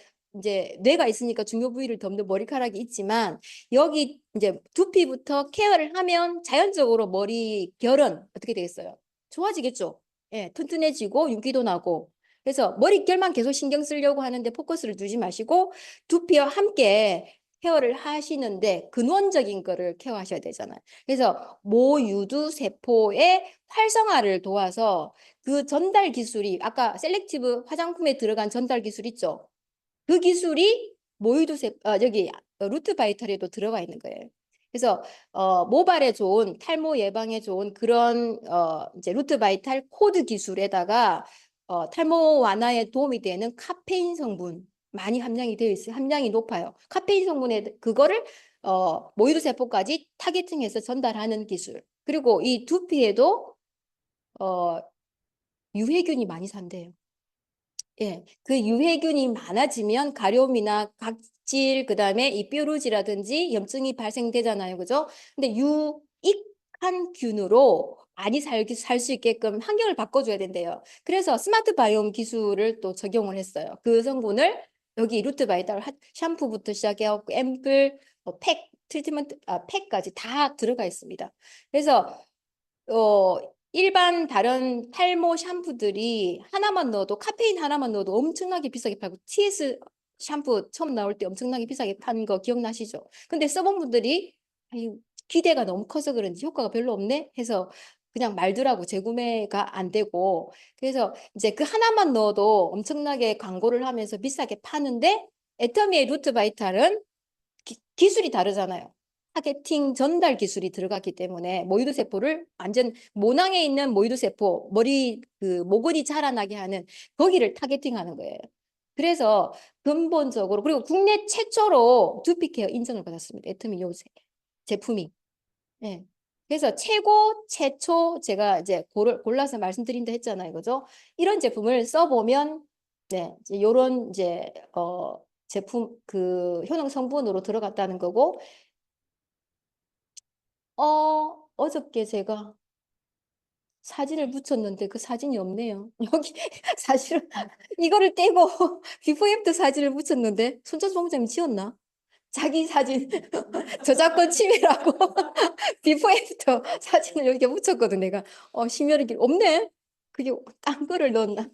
뇌가 있으니까 중요 부위를 덮는 머리카락이 있지만 여기 이제 두피부터 케어를 하면 자연적으로 머리 결은 어떻게 되겠어요? 좋아지겠죠. 예, 튼튼해지고 윤기도 나고. 그래서 머릿결만 계속 신경 쓰려고 하는데 포커스를 두지 마시고 두피와 함께 케어를 하시는데 근원적인 거를 케어하셔야 되잖아요. 그래서 모유두 세포의 활성화를 도와서 그 전달 기술이 아까 셀렉티브 화장품에 들어간 전달 기술 있죠. 그 기술이 여기 루트 바이탈에도 들어가 있는 거예요. 그래서 모발에 좋은 탈모 예방에 좋은 그런 이제 루트 바이탈 코드 기술에다가 탈모 완화에 도움이 되는 카페인 성분 많이 함량이 되어 있어요. 함량이 높아요. 카페인 성분에 그거를 모유두 세포까지 타겟팅해서 전달하는 기술. 그리고 이 두피에도 유해균이 많이 산대요. 예, 그 유해균이 많아지면 가려움이나 각질, 그다음에 이 뾰루지라든지 염증이 발생되잖아요. 그죠? 근데 유익한 균으로 많이 살 수 있게끔 환경을 바꿔줘야 된대요. 그래서 스마트 바이옴 기술을 또 적용을 했어요. 그 성분을 여기 루트 바이탈 샴푸부터 시작해갖고 앰플, 팩, 트리트먼트, 팩까지 다 들어가 있습니다. 그래서 일반 다른 탈모 샴푸들이 하나만 넣어도 카페인 하나만 넣어도 엄청나게 비싸게 팔고 TS 샴푸 처음 나올 때 엄청나게 비싸게 판 거 기억나시죠? 근데 써본 분들이 아유, 기대가 너무 커서 그런지 효과가 별로 없네 해서 그냥 말더라고. 재구매가 안 되고. 그래서 이제 그 하나만 넣어도 엄청나게 광고를 하면서 비싸게 파는데 애터미의 루트 바이탈은 기술이 다르잖아요. 타겟팅 전달 기술이 들어갔기 때문에 모유두 세포를 완전 모낭에 있는 모유두 세포, 머리 그 모근이 자라나게 하는 거기를 타겟팅하는 거예요. 그래서 근본적으로 그리고 국내 최초로 두피 케어 인정을 받았습니다. 애터미 요 제품이. 예. 그래서 최초 제가 이제 골라서 말씀드린다 했잖아요. 그죠? 이런 제품을 써보면 네, 이제 요런 이제 제품 그 효능 성분으로 들어갔다는 거고 어저께 제가 사진을 붙였는데 그 사진이 없네요. 여기 사실은 이거를 떼고 비포 애프터 사진을 붙였는데 손재수 본부장님 지웠나? 자기 사진 저작권 침해라고 비포 애프터 사진을 여기 붙였거든 내가. 심혈의 길 없네. 그게 딴 거를 넣었나?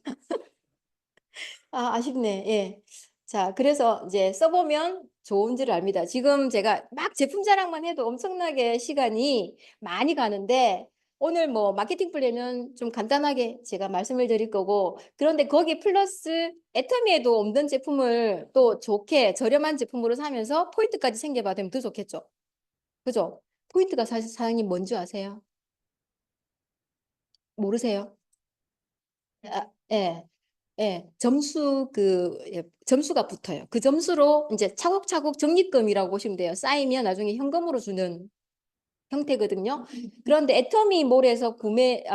아쉽네. 예. 자, 그래서 이제 써보면 좋은지를 압니다. 지금 제가 막 제품 자랑만 해도 엄청나게 시간이 많이 가는데 오늘 뭐 마케팅 플랜은 좀 간단하게 제가 말씀을 드릴 거고 그런데 거기 플러스 애터미에도 없는 제품을 또 좋게 저렴한 제품으로 사면서 포인트까지 챙겨받으면 더 좋겠죠. 그죠? 포인트가 사실 사장님 뭔지 아세요? 모르세요? 예. 예, 점수가 붙어요. 그 점수로 이제 차곡차곡 적립금이라고 보시면 돼요. 쌓이면 나중에 현금으로 주는 형태거든요. 그런데 애터미몰에서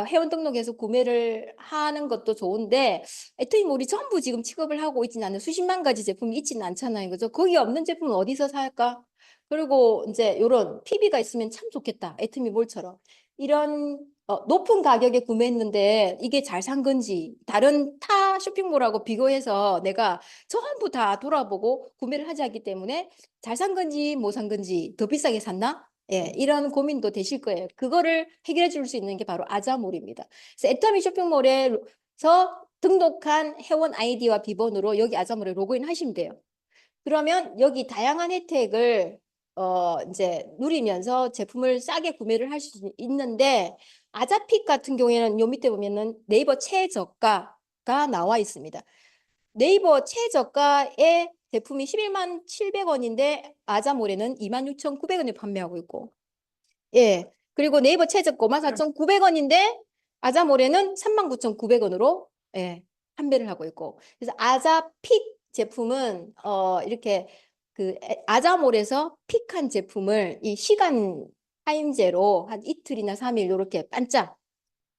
회원 등록해서 구매를 하는 것도 좋은데 애터미몰이 전부 지금 취급을 하고 있지는 않아요. 수십만 가지 제품이 있지는 않잖아요. 그죠? 거기 없는 제품은 어디서 살까? 그리고 이제 요런 PB가 있으면 참 좋겠다. 애터미몰처럼. 이런 높은 가격에 구매했는데 이게 잘 산 건지 다른 타 쇼핑몰하고 비교해서 내가 전부 다 돌아보고 구매를 하지 않기 때문에 잘 산 건지 못 산 건지 더 비싸게 샀나? 예, 이런 고민도 되실 거예요. 그거를 해결해 줄 수 있는 게 바로 아자몰입니다. 그래서 애터미 쇼핑몰에서 등록한 회원 아이디와 비번으로 여기 아자몰에 로그인 하시면 돼요. 그러면 여기 다양한 혜택을 이제 누리면서 제품을 싸게 구매를 할 수 있는데 아자픽 같은 경우에는 요 밑에 보면은 네이버 최저가가 나와 있습니다. 네이버 최저가의 제품이 11만 700원인데 아자몰에는 26,900원에 판매하고 있고 예 그리고 네이버 최저가 54,900원인데 아자몰에는 39,900원으로 예 판매를 하고 있고 그래서 아자픽 제품은 이렇게 아자몰에서 픽한 제품을 이 시간 타임제로 한 이틀이나 3일 이렇게 반짝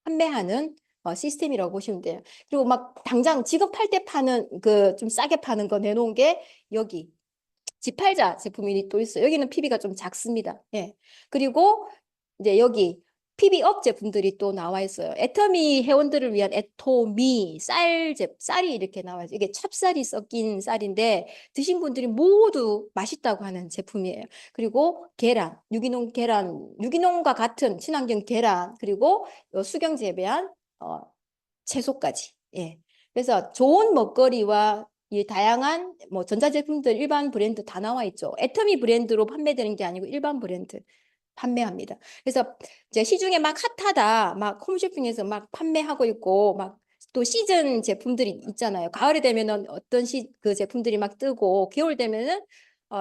판매하는 시스템이라고 보시면 돼요. 그리고 막 당장 지금 팔 때 파는 그 좀 싸게 파는 거 내놓은 게 여기 지팔자 제품이 또 있어요. 여기는 PB가 좀 작습니다. 예. 그리고 이제 여기 PB업 제품들이 또 나와 있어요. 애터미 회원들을 위한 애토미 쌀이 이렇게 나와 있어요. 이게 찹쌀이 섞인 쌀인데 드신 분들이 모두 맛있다고 하는 제품이에요. 그리고 계란, 유기농과 같은 친환경 계란, 그리고 수경 재배한 채소까지. 예. 그래서 좋은 먹거리와 이 다양한 뭐 전자제품들 일반 브랜드 다 나와 있죠. 애터미 브랜드로 판매되는 게 아니고 일반 브랜드 판매합니다. 그래서 이제 시중에 막 핫하다, 막 홈쇼핑에서 막 판매하고 있고, 막 또 시즌 제품들이 있잖아요. 가을이 되면은 어떤 그 제품들이 막 뜨고, 겨울 되면은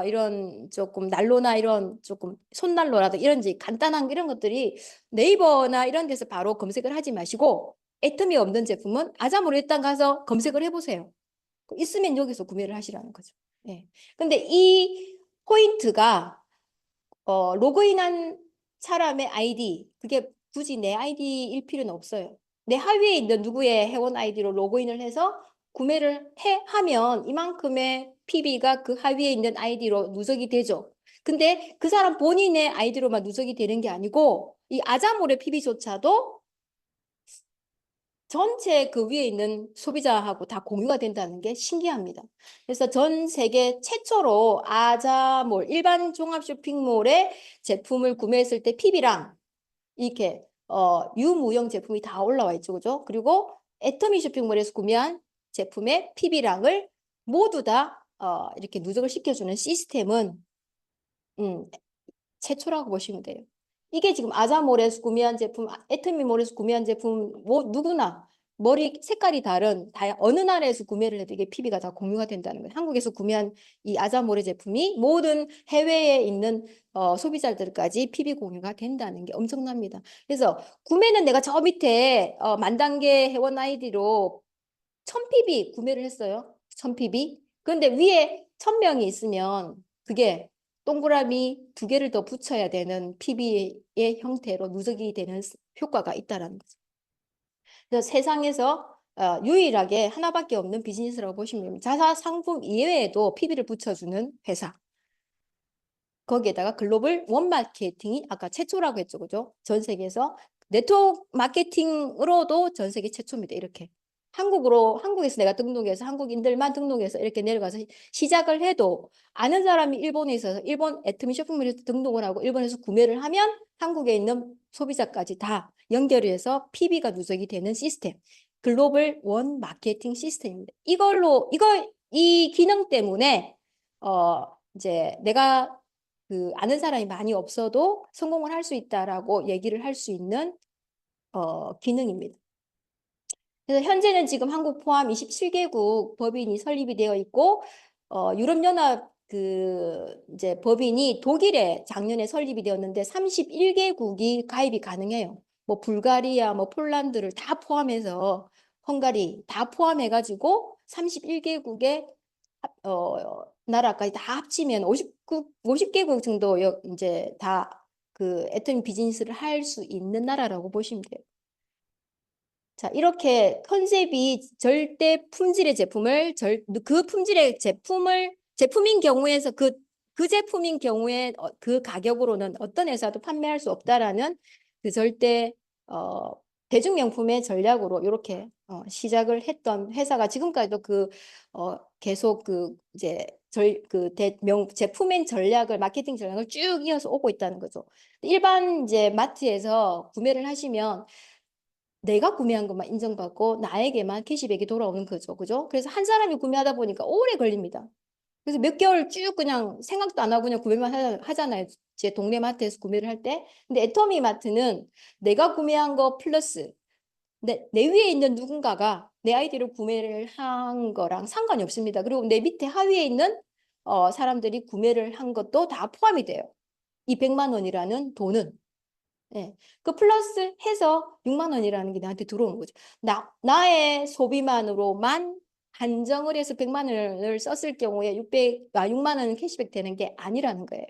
이런 조금 난로나 이런 조금 손난로라도 이런지 간단한 이런 것들이 네이버나 이런 데서 바로 검색을 하지 마시고 애터미 없는 제품은 아자모레 일단 가서 검색을 해보세요. 있으면 여기서 구매를 하시라는 거죠. 예. 근데 이 포인트가 로그인한 사람의 아이디, 그게 굳이 내 아이디일 필요는 없어요. 내 하위에 있는 누구의 회원 아이디로 로그인을 해서 구매를 하면 이만큼의 PB가 그 하위에 있는 아이디로 누적이 되죠. 근데 그 사람 본인의 아이디로만 누적이 되는 게 아니고 이 아자몰의 PB조차도 전체 그 위에 있는 소비자하고 다 공유가 된다는 게 신기합니다. 그래서 전 세계 최초로 아자몰, 일반 종합 쇼핑몰의 제품을 구매했을 때 PB랑 이렇게 유무형 제품이 다 올라와 있죠. 그죠? 그리고 애터미 쇼핑몰에서 구매한 제품의 PB량을 모두 다 이렇게 누적을 시켜주는 시스템은 최초라고 보시면 돼요. 이게 지금 아자몰에서 구매한 제품, 애터미몰에서 구매한 제품, 뭐 누구나 머리 색깔이 다른 어느 나라에서 구매를 해도 이게 PB가 다 공유가 된다는 거예요. 한국에서 구매한 이 아자몰의 제품이 모든 해외에 있는 소비자들까지 PB 공유가 된다는 게 엄청납니다. 그래서 구매는 내가 저 밑에 만단계 회원 아이디로 1000PB 구매를 했어요. 1000PB. 그런데 위에 1000명이 있으면 그게 동그라미 2개를 더 붙여야 되는 PB의 형태로 누적이 되는 효과가 있다는 거죠. 그래서 세상에서 유일하게 하나밖에 없는 비즈니스라고 보시면 됩니다. 자사 상품 이외에도 PB를 붙여주는 회사. 거기에다가 글로벌 원 마케팅이 아까 최초라고 했죠. 그죠? 전 세계에서 네트워크 마케팅으로도 전 세계 최초입니다. 이렇게. 한국에서 내가 등록해서 한국인들만 등록해서 이렇게 내려가서 시작을 해도 아는 사람이 일본에 있어서 일본 애터미 쇼핑몰에서 등록을 하고 일본에서 구매를 하면 한국에 있는 소비자까지 다 연결해서 PB가 누적이 되는 시스템. 글로벌 원 마케팅 시스템입니다. 이 기능 때문에 이제 내가 아는 사람이 많이 없어도 성공을 할 수 있다라고 얘기를 할 수 있는 기능입니다. 그래서 현재는 지금 한국 포함 27개국 법인이 설립이 되어 있고 유럽연합 이제 법인이 독일에 작년에 설립이 되었는데 31개국이 가입이 가능해요. 뭐 불가리아, 뭐 폴란드를 다 포함해서 헝가리 다 포함해가지고 31개국의 나라까지 다 합치면 50개국 정도 이제 다 애터미 비즈니스를 할 수 있는 나라라고 보시면 돼요. 자, 이렇게 컨셉이 절대 품질의 제품을 그 품질의 제품인 경우에서 그 제품인 경우에 그 가격으로는 어떤 회사도 판매할 수 없다라는 그 절대 대중명품의 전략으로 이렇게 시작을 했던 회사가 지금까지도 계속 이제 제품의 전략을 마케팅 전략을 쭉 이어서 오고 있다는 거죠. 일반 이제 마트에서 구매를 하시면 내가 구매한 것만 인정받고 나에게만 캐시백이 돌아오는 거죠. 그죠? 그래서 한 사람이 구매하다 보니까 오래 걸립니다. 그래서 몇 개월 쭉 그냥 생각도 안 하고 그냥 구매만 하잖아요. 제 동네 마트에서 구매를 할 때. 근데 애터미 마트는 내가 구매한 거 플러스 내 위에 있는 누군가가 내 아이디로 구매를 한 거랑 상관이 없습니다. 그리고 내 밑에 하위에 있는 사람들이 구매를 한 것도 다 포함이 돼요. 이 100만 원이라는 돈은. 네. 그 플러스 해서 6만 원이라는 게 나한테 들어오는 거죠. 나의 소비만으로만 한정을 해서 100만 원을 썼을 경우에 6만 원 캐시백 되는 게 아니라는 거예요.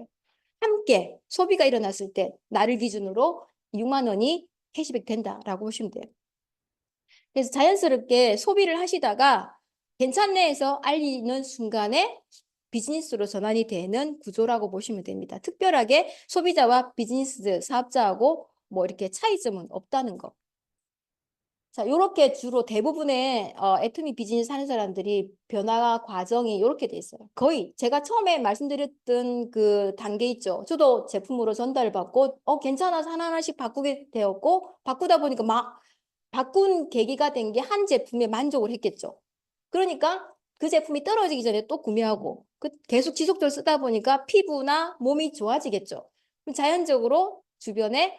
함께 소비가 일어났을 때 나를 기준으로 6만 원이 캐시백 된다라고 보시면 돼요. 그래서 자연스럽게 소비를 하시다가 괜찮네 해서 알리는 순간에 비즈니스로 전환이 되는 구조라고 보시면 됩니다. 특별하게 소비자와 비즈니스 사업자하고 뭐 이렇게 차이점은 없다는 거. 자, 이렇게 주로 대부분의 애터미 비즈니스 하는 사람들이 변화 과정이 이렇게 돼 있어요. 거의 제가 처음에 말씀드렸던 그 단계 있죠. 저도 제품으로 전달을 받고 괜찮아서 하나하나씩 바꾸게 되었고 바꾸다 보니까 막 바꾼 계기가 된 게 한 제품에 만족을 했겠죠. 그러니까 그 제품이 떨어지기 전에 또 구매하고 계속 지속적으로 쓰다 보니까 피부나 몸이 좋아지겠죠. 그럼 자연적으로 주변에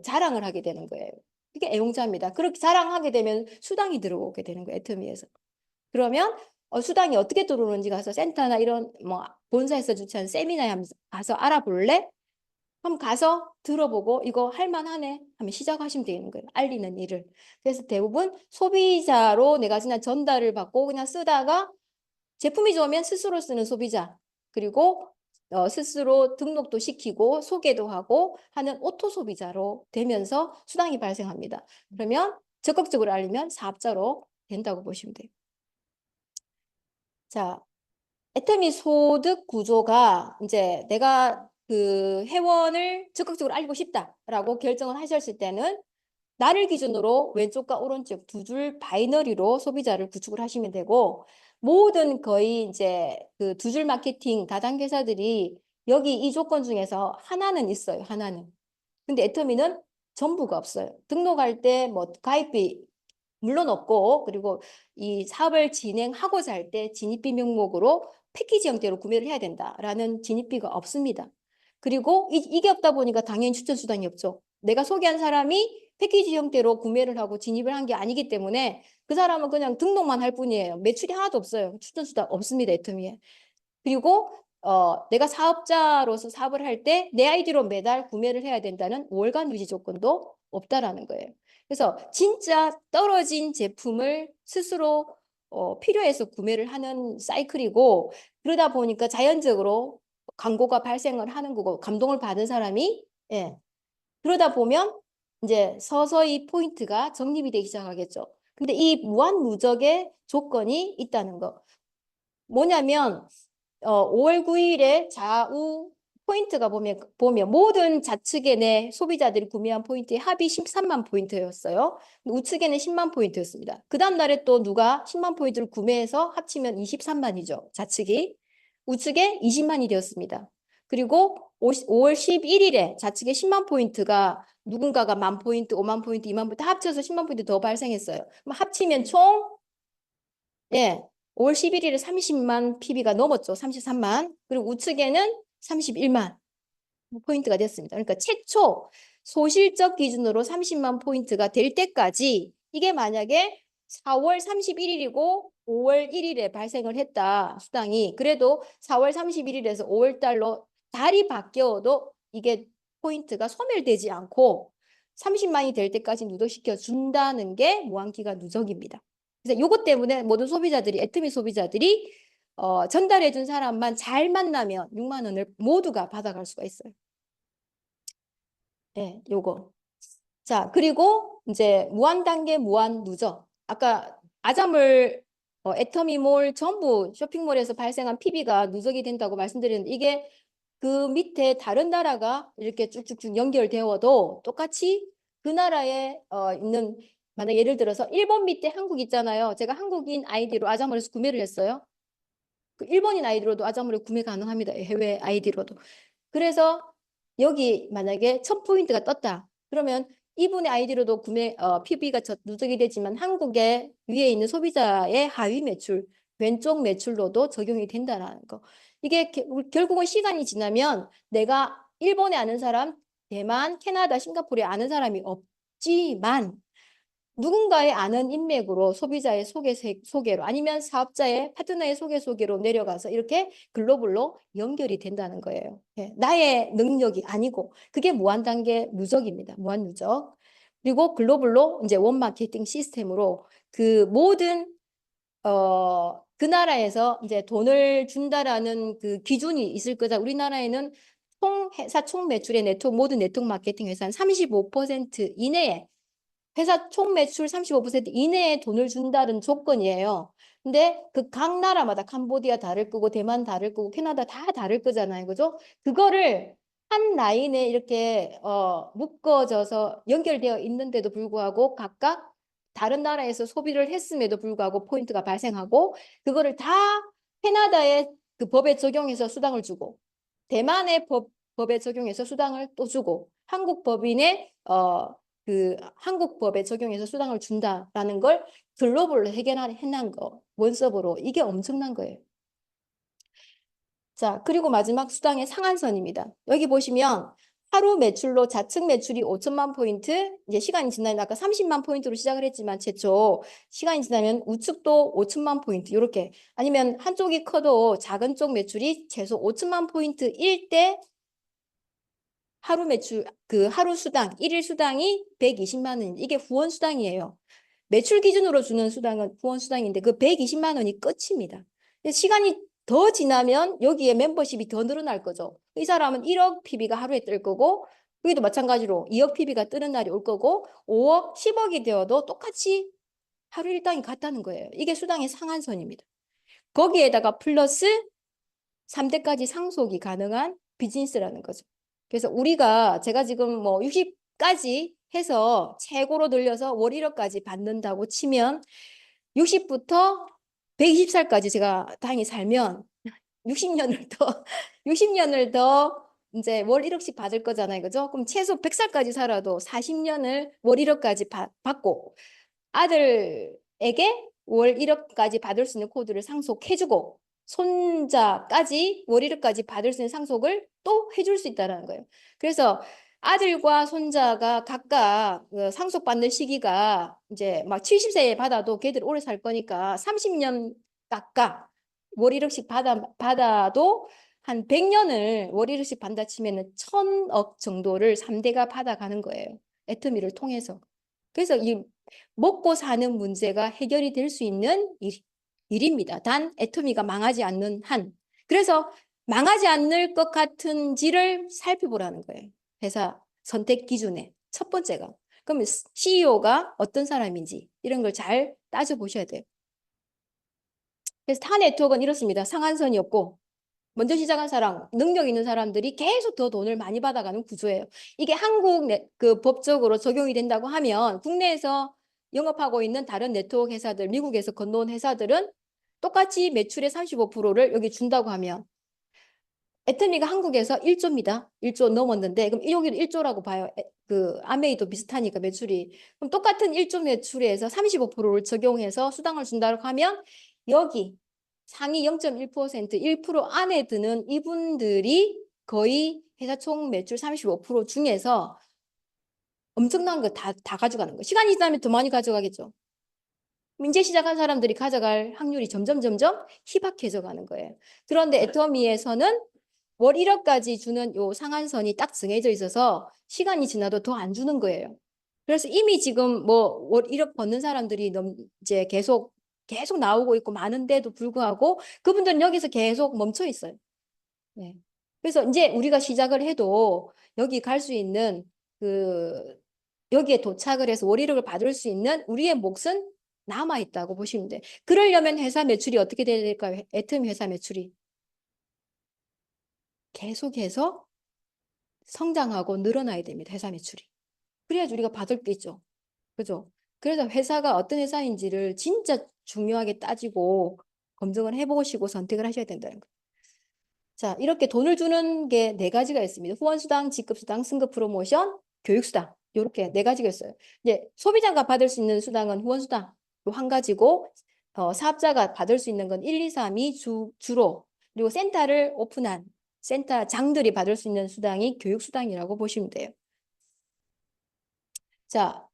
자랑을 하게 되는 거예요. 이게 애용자입니다. 그렇게 자랑하게 되면 수당이 들어오게 되는 거예요. 애터미에서. 그러면 수당이 어떻게 들어오는지 가서 센터나 이런 뭐 본사에서 주최하는 세미나에 가서 알아볼래? 한번 가서 들어보고 이거 할만하네 하면 시작하시면 되는 거예요. 알리는 일을. 그래서 대부분 소비자로 내가 그냥 전달을 받고 그냥 쓰다가 제품이 좋으면 스스로 쓰는 소비자 그리고 스스로 등록도 시키고 소개도 하고 하는 오토 소비자로 되면서 수당이 발생합니다. 그러면 적극적으로 알리면 사업자로 된다고 보시면 돼요. 자, 애터미 소득 구조가 이제 내가 그 회원을 적극적으로 알리고 싶다라고 결정을 하셨을 때는 나를 기준으로 왼쪽과 오른쪽 두 줄 바이너리로 소비자를 구축을 하시면 되고 모든 거의 이제 그 두 줄 마케팅 다단계사들이 여기 이 조건 중에서 하나는 있어요. 하나는. 근데 애터미는 전부가 없어요. 등록할 때 뭐 가입비 물론 없고 그리고 이 사업을 진행하고자 할 때 진입비 명목으로 패키지 형태로 구매를 해야 된다라는 진입비가 없습니다. 그리고 이게 없다 보니까 당연히 추천 수당이 없죠. 내가 소개한 사람이 패키지 형태로 구매를 하고 진입을 한 게 아니기 때문에 그 사람은 그냥 등록만 할 뿐이에요. 매출이 하나도 없어요. 추천 수당 없습니다. 애터미에. 그리고 내가 사업자로서 사업을 할 때 내 아이디로 매달 구매를 해야 된다는 월간 유지 조건도 없다라는 거예요. 그래서 진짜 떨어진 제품을 스스로 필요해서 구매를 하는 사이클이고 그러다 보니까 자연적으로 광고가 발생을 하는 거고 감동을 받은 사람이 그러다 보면 이제 서서히 포인트가 적립이 되기 시작하겠죠. 근데 이 무한 누적의 조건이 있다는 거. 뭐냐면 5월 9일에 좌우 포인트가 보면 모든 좌측에 내 소비자들이 구매한 포인트의 합이 13만 포인트였어요. 우측에는 10만 포인트였습니다. 그 다음 날에 또 누가 10만 포인트를 구매해서 합치면 23만이죠. 좌측이. 우측에 20만이 되었습니다. 그리고 5월 11일에 좌측에 10만 포인트가 누군가가 1만 포인트, 5만 포인트, 2만 포인트 합쳐서 10만 포인트 더 발생했어요. 그럼 합치면 총 5월 11일에 30만 PB가 넘었죠. 33만. 그리고 우측에는 31만 포인트가 됐습니다. 그러니까 최초 소실적 기준으로 30만 포인트가 될 때까지 이게 만약에 4월 31일이고 5월 1일에 발생을 했다. 수당이. 그래도 4월 31일에서 5월 달로 달이 바뀌어도 이게 포인트가 소멸되지 않고 30만이 될 때까지 누적시켜 준다는 게 무한기간 누적입니다. 그래서 이것 때문에 모든 소비자들이 애터미 소비자들이 전달해 준 사람만 잘 만나면 6만 원을 모두가 받아갈 수가 있어요. 네, 요거. 자, 그리고 이제 무한 단계 무한 누적. 아까 아자몰 애터미몰 전부 쇼핑몰에서 발생한 PB가 누적이 된다고 말씀드렸는데 이게 그 밑에 다른 나라가 이렇게 쭉쭉쭉 연결되어도 똑같이 그 나라에 있는 만약 예를 들어서 일본 밑에 한국 있잖아요. 제가 한국인 아이디로 아자몰에서 구매를 했어요. 그 일본인 아이디로도 아자몰에 구매 가능합니다. 해외 아이디로도. 그래서 여기 만약에 1000포인트가 떴다. 그러면 이분의 아이디로도 PB가 누적이 되지만 한국에 위에 있는 소비자의 하위 매출, 왼쪽 매출로도 적용이 된다는 거. 이게 결국은 시간이 지나면 내가 일본에 아는 사람, 대만, 캐나다, 싱가포르에 아는 사람이 없지만 누군가의 아는 인맥으로 소비자의 소개로 아니면 사업자의 파트너의 소개로 내려가서 이렇게 글로벌로 연결이 된다는 거예요. 나의 능력이 아니고 그게 무한단계 누적입니다. 무한 누적. 그리고 글로벌로 이제 원 마케팅 시스템으로 그 모든 그 나라에서 이제 돈을 준다라는 그 기준이 있을 거다. 우리나라에는 회사 총 매출의 모든 네트워크 마케팅 회사는 35% 이내에 회사 총 매출 35% 이내에 돈을 준다는 조건이에요. 근데 그 각 나라마다 캄보디아 다를 거고 대만 다를 거고 캐나다 다 다를 거잖아요. 그죠? 그거를 한 라인에 이렇게 묶어져서 연결되어 있는데도 불구하고 각각 다른 나라에서 소비를 했음에도 불구하고 포인트가 발생하고 그거를 다 캐나다의 그 법에 적용해서 수당을 주고 대만의 법에 적용해서 수당을 또 주고 한국 법인의 그 한국 법에 적용해서 수당을 준다라는 걸 글로벌로 해난 거 원서브로 이게 엄청난 거예요. 자, 그리고 마지막 수당의 상한선입니다. 여기 보시면 하루 매출로 좌측 매출이 5천만 포인트, 이제 시간이 지나면 아까 30만 포인트로 시작을 했지만 최초 시간이 지나면 우측도 5천만 포인트 이렇게 아니면 한쪽이 커도 작은 쪽 매출이 최소 5천만 포인트일 때 하루 매출 그 하루 수당 1일 수당이 120만 원 이게 후원 수당이에요. 매출 기준으로 주는 수당은 후원 수당인데 그 120만 원이 끝입니다. 시간이 더 지나면 여기에 멤버십이 더 늘어날 거죠. 이 사람은 1억 PB가 하루에 뜰 거고 여기도 마찬가지로 2억 PB가 뜨는 날이 올 거고 5억, 10억이 되어도 똑같이 하루 일당이 같다는 거예요. 이게 수당의 상한선입니다. 거기에다가 플러스 3대까지 상속이 가능한 비즈니스라는 거죠. 그래서 제가 지금 뭐 60까지 해서 최고로 늘려서 월 1억까지 받는다고 치면 60부터 120살까지 제가 다행히 살면 60년을 더 이제 월 1억씩 받을 거잖아요. 그죠? 그럼 최소 100살까지 살아도 40년을 월 1억까지 받고 아들에게 월 1억까지 받을 수 있는 코드를 상속해주고 손자까지 월 1억까지 받을 수 있는 상속을 또 해줄 수 있다는 거예요. 그래서 아들과 손자가 각각 상속받는 시기가 이제 막 70세에 받아도 걔들 오래 살 거니까 30년 각각 월 1억씩 받아도 한 100년을 월 1억씩 받다 치면은 1000억 정도를 3대가 받아가는 거예요. 애터미를 통해서. 그래서 이 먹고 사는 문제가 해결이 될 수 있는 일입니다. 단 애터미가 망하지 않는 한. 그래서 망하지 않을 것 같은지를 살펴보라는 거예요. 회사 선택 기준에 첫 번째가. 그러면 CEO가 어떤 사람인지 이런 걸 잘 따져보셔야 돼요. 그래서 타 네트워크는 이렇습니다. 상한선이 없고 먼저 시작한 사람, 능력 있는 사람들이 계속 더 돈을 많이 받아가는 구조예요. 이게 한국 그 법적으로 적용이 된다고 하면 국내에서 영업하고 있는 다른 네트워크 회사들, 미국에서 건너온 회사들은 똑같이 매출의 35%를 여기 준다고 하면 애터미가 한국에서 1조입니다. 1조 넘었는데 그럼 여기도 1조라고 봐요. 그 아메이도 비슷하니까 매출이. 그럼 똑같은 1조 매출에서 35%를 적용해서 수당을 준다고 하면 여기 상위 0.1%, 1% 안에 드는 이분들이 거의 회사 총 매출 35% 중에서 엄청난 거 다 가져가는 거예요. 시간이 지나면 더 많이 가져가겠죠. 이제 시작한 사람들이 가져갈 확률이 점점 희박해져 가는 거예요. 그런데 애터미에서는 월 1억까지 주는 요 상한선이 딱 정해져 있어서 시간이 지나도 더 안 주는 거예요. 그래서 이미 지금 뭐 월 1억 버는 사람들이 이제 계속 나오고 있고 많은데도 불구하고 그분들은 여기서 계속 멈춰 있어요. 네. 그래서 이제 우리가 시작을 해도 여기 갈 수 있는 여기에 도착을 해서 월 1억을 받을 수 있는 우리의 몫은 남아 있다고 보시면 돼요. 그러려면 회사 매출이 어떻게 돼야 될까요? 애터미 회사 매출이 계속해서 성장하고 늘어나야 됩니다. 회사 매출이. 그래야지 우리가 받을 게 있죠. 그죠? 그래서 회사가 어떤 회사인지를 진짜 중요하게 따지고 검증을 해보시고 선택을 하셔야 된다는 거예요. 자, 이렇게 돈을 주는 게 4가지가 있습니다. 후원수당, 직급수당, 승급 프로모션, 교육수당. 이렇게 4가지가 있어요. 이제 소비자가 받을 수 있는 수당은 후원수당 요 한 가지고 사업자가 받을 수 있는 건 1, 2, 3이 주로 그리고 센터를 오픈한 센터장들이 받을 수 있는 수당이 교육수당이라고 보시면 돼요. 자,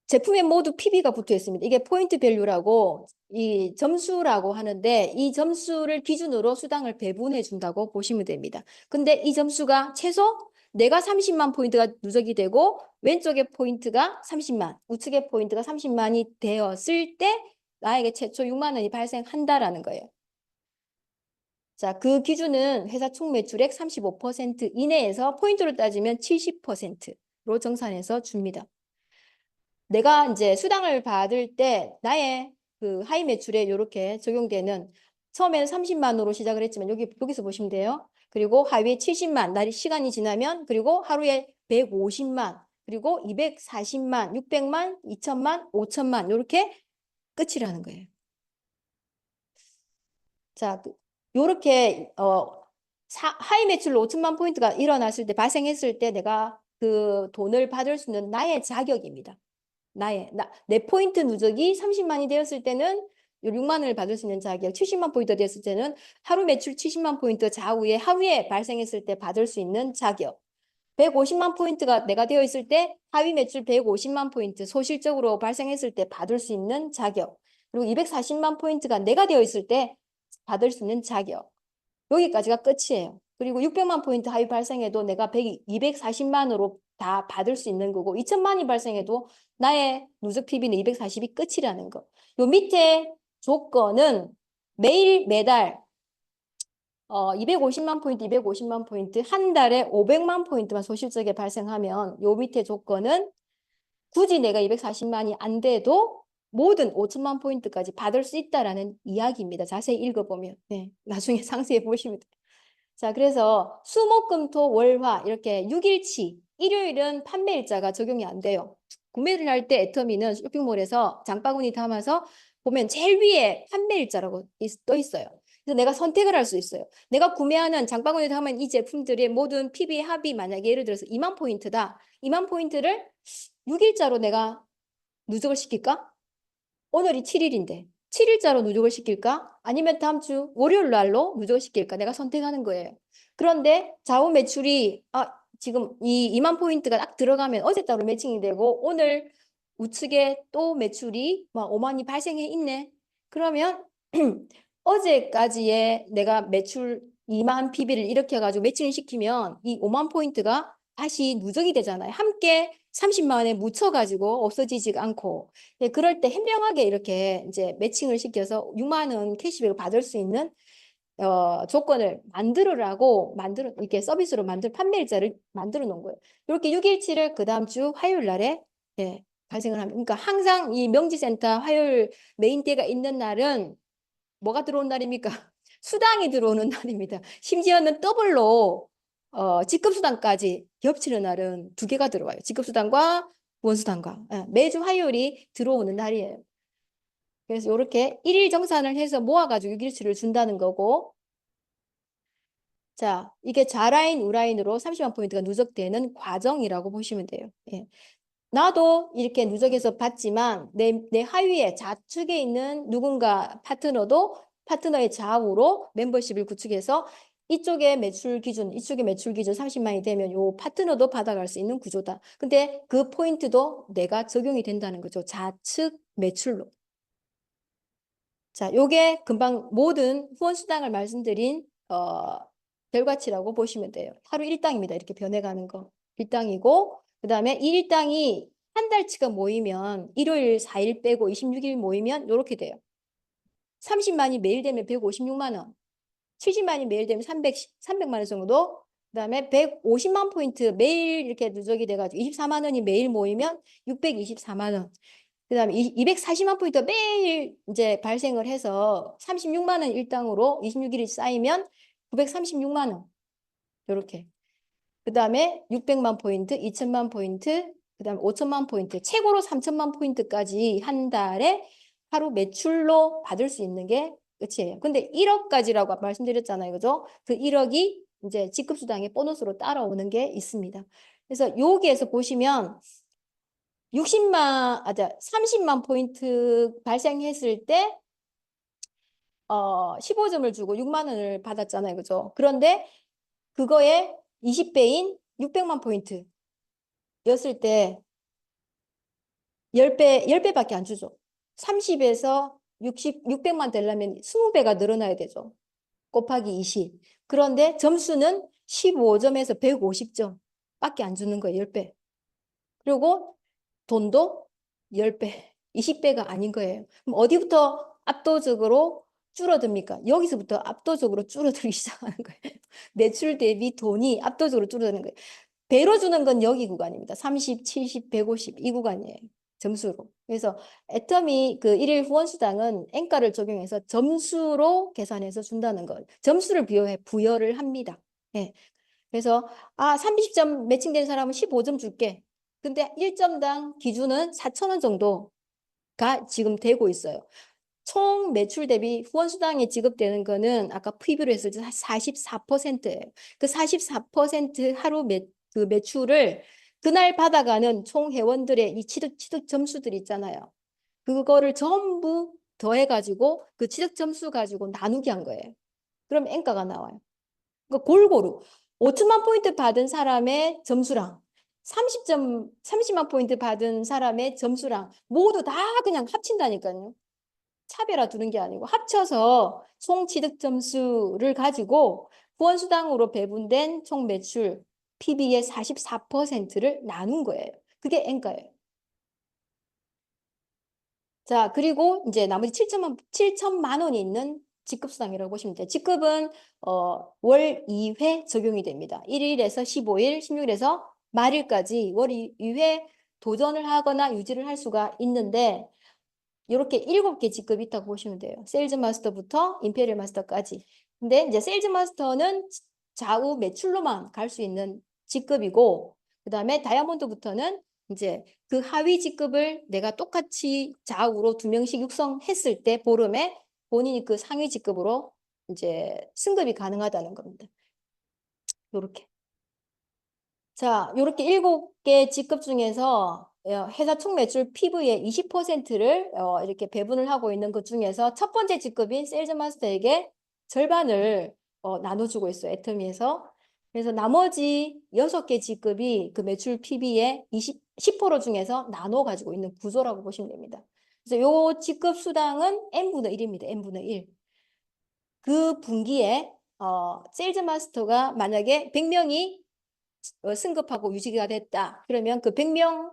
제품에 모두 PB가 붙어 있습니다. 이게 포인트 밸류라고 이 점수라고 하는데 이 점수를 기준으로 수당을 배분해 준다고 보시면 됩니다. 근데 이 점수가 최소 내가 30만 포인트가 누적이 되고 왼쪽에 포인트가 30만, 우측에 포인트가 30만이 되었을 때 나에게 최초 6만 원이 발생한다라는 거예요. 자, 그 기준은 회사 총 매출액 35% 이내에서 포인트로 따지면 70%로 정산해서 줍니다. 내가 이제 수당을 받을 때 나의 그 하위 매출에 이렇게 적용되는 처음에는 30만으로 시작을 했지만 여기서 보시면 돼요. 그리고 하위에 70만, 날이 시간이 지나면 그리고 하루에 150만, 그리고 240만, 600만, 2천만, 5천만 이렇게 끝이라는 거예요. 자, 요렇게 하위 매출로 5천만 포인트가 일어났을 때 발생했을 때 내가 그 돈을 받을 수 있는 나의 자격입니다. 내 포인트 누적이 30만이 되었을 때는 6만 원을 받을 수 있는 자격, 70만 포인트 되었을 때는 하루 매출 70만 포인트 좌우에 하루에 발생했을 때 받을 수 있는 자격. 150만 포인트가 내가 되어 있을 때 하위 매출 150만 포인트 소실적으로 발생했을 때 받을 수 있는 자격. 그리고 240만 포인트가 내가 되어 있을 때 받을 수 있는 자격. 여기까지가 끝이에요. 그리고 600만 포인트 하위 발생해도 내가 240만으로 다 받을 수 있는 거고 2천만이 발생해도 나의 누적 PB는 240이 끝이라는 거. 요 밑에 조건은 매달 250만 포인트, 250만 포인트, 한 달에 500만 포인트만 소실적에 발생하면 요 밑에 조건은 굳이 내가 240만이 안 돼도 모든 5천만 포인트까지 받을 수 있다라는 이야기입니다. 자세히 읽어보면. 네, 나중에 상세히 보시면 돼요. 자, 그래서 수, 목, 금, 토, 월, 화 이렇게 6일치, 일요일은 판매일자가 적용이 안 돼요. 구매를 할 때 애터미는 쇼핑몰에서 장바구니 담아서 보면 제일 위에 판매일자라고 떠 있어요. 그래서 내가 선택을 할 수 있어요. 내가 구매하는 장바구니에 담은 이 제품들의 모든 PB 합이 만약에 예를 들어서 2만 포인트다. 2만 포인트를 6일자로 내가 누적을 시킬까? 오늘이 7일인데 7일자로 누적을 시킬까? 아니면 다음 주 월요일 날로 누적을 시킬까? 내가 선택하는 거예요. 그런데 좌우 매출이 지금 이 2만 포인트가 딱 들어가면 어제 따로 매칭이 되고 오늘 우측에 또 매출이 막 5만이 발생해 있네. 그러면 어제까지의 내가 매출 2만 PB를 이렇게 해가지고 매칭을 시키면 이 5만 포인트가 다시 누적이 되잖아요. 함께 30만 원에 묻혀가지고 없어지지 않고. 네, 그럴 때 현명하게 이렇게 이제 매칭을 시켜서 6만 원 캐시백을 받을 수 있는 조건을 이렇게 서비스로 판매일자를 만들어 놓은 거예요. 이렇게 6일치를 그 다음 주 화요일 날에 발생을 합니다. 그러니까 항상 이 명지센터 화요일 메인데이가 있는 날은 뭐가 들어온 날입니까? 수당이 들어오는 날입니다. 심지어는 더블로 직급수당까지 겹치는 날은 2개가 들어와요. 직급수당과 원수당과 매주 화요일이 들어오는 날이에요. 그래서 이렇게 1일 정산을 해서 모아가지고 6일치를 준다는 거고 자, 이게 좌라인, 우라인으로 30만 포인트가 누적되는 과정이라고 보시면 돼요. 예. 나도 이렇게 누적해서 받지만 내 하위에 좌측에 있는 누군가 파트너의 좌우로 멤버십을 구축해서 이쪽에 매출 기준 30만이 되면 요 파트너도 받아갈 수 있는 구조다. 근데 그 포인트도 내가 적용이 된다는 거죠. 좌측 매출로. 자, 요게 금방 모든 후원수당을 말씀드린 결과치라고 보시면 돼요. 하루 일당입니다. 이렇게 변해가는 거. 일당이고 그 다음에 이 일당이 한 달치가 모이면 일요일 4일 빼고 26일 모이면 이렇게 돼요. 30만이 매일 되면 156만 원, 70만이 매일 되면 300만 원 정도, 그 다음에 150만 포인트 매일 이렇게 누적이 돼가지고 24만 원이 매일 모이면 624만 원, 그 다음에 240만 포인트 매일 이제 발생을 해서 36만 원 일당으로 26일이 쌓이면 936만 원, 이렇게. 그 다음에 600만 포인트, 2천만 포인트, 그 다음에 5천만 포인트, 최고로 3천만 포인트까지 한 달에 하루 매출로 받을 수 있는 게 끝이에요. 근데 1억까지라고 말씀드렸잖아요. 그죠? 그 1억이 이제 직급수당의 보너스로 따라오는 게 있습니다. 그래서 여기에서 보시면 30만 포인트 발생했을 때 15점을 주고 6만 원을 받았잖아요. 그죠? 그런데 그거에 20배인 600만 포인트 였을 때 10배밖에 안 주죠. 30에서 600만 되려면 20배가 늘어나야 되죠. 곱하기 20. 그런데 점수는 15점에서 150점 밖에 안 주는 거예요. 10배. 그리고 돈도 10배 20배가 아닌 거예요. 그럼 어디부터 압도적으로 줄어듭니까? 여기서부터 압도적으로 줄어들기 시작하는 거예요. 매출 대비 돈이 압도적으로 줄어드는 거예요. 배로 주는 건 여기 구간입니다. 30, 70, 150 이 구간이에요. 점수로. 그래서 애터미 그 일일 후원수당은 N가를 적용해서 점수로 계산해서 준다는 것. 점수를 부여를 합니다. 예. 그래서 30점 매칭된 사람은 15점 줄게. 근데 1점당 기준은 4,000원 정도가 지금 되고 있어요. 총 매출 대비 후원수당이 지급되는 거는 아까 프리뷰로 했을 때 44%예요. 그 44% 하루 그 매출을 그날 받아가는 총 회원들의 이 취득 점수들 있잖아요. 그거를 전부 더해가지고 그 취득 점수 가지고 나누기 한 거예요. 그럼 N가가 나와요. 그러니까 골고루 5천만 포인트 받은 사람의 점수랑 30만 포인트 받은 사람의 점수랑 모두 다 그냥 합친다니까요. 차별화 두는 게 아니고 합쳐서 총 취득 점수를 가지고 후원수당으로 배분된 총 매출 PB의 44%를 나눈 거예요. 그게 N가예요. 자, 그리고 이제 나머지 7천만 원이 있는 직급수당이라고 보시면 돼요. 직급은 월 2회 적용이 됩니다. 1일에서 15일, 16일에서 말일까지 월 2회 도전을 하거나 유지를 할 수가 있는데 이렇게 7개 직급이 있다고 보시면 돼요. 세일즈 마스터부터 임페리얼 마스터까지. 근데 이제 세일즈 마스터는 좌우 매출로만 갈 수 있는 직급이고, 그 다음에 다이아몬드부터는 이제 그 하위 직급을 내가 똑같이 좌우로 2명씩 육성했을 때 보름에 본인이 그 상위 직급으로 이제 승급이 가능하다는 겁니다. 요렇게. 자, 요렇게 7개 직급 중에서 회사 총 매출 PV의 20%를 이렇게 배분을 하고 있는 것 중에서 첫 번째 직급인 세일즈 마스터에게 절반을 나눠주고 있어요. 애터미에서. 그래서 나머지 6개 직급이 그 매출 PB의 10% 중에서 나눠 가지고 있는 구조라고 보시면 됩니다. 그래서 요 직급 수당은 N분의 1입니다. N분의 1. 그 분기에 세일즈 마스터가 만약에 100명이 승급하고 유지가 됐다. 그러면 그 100명을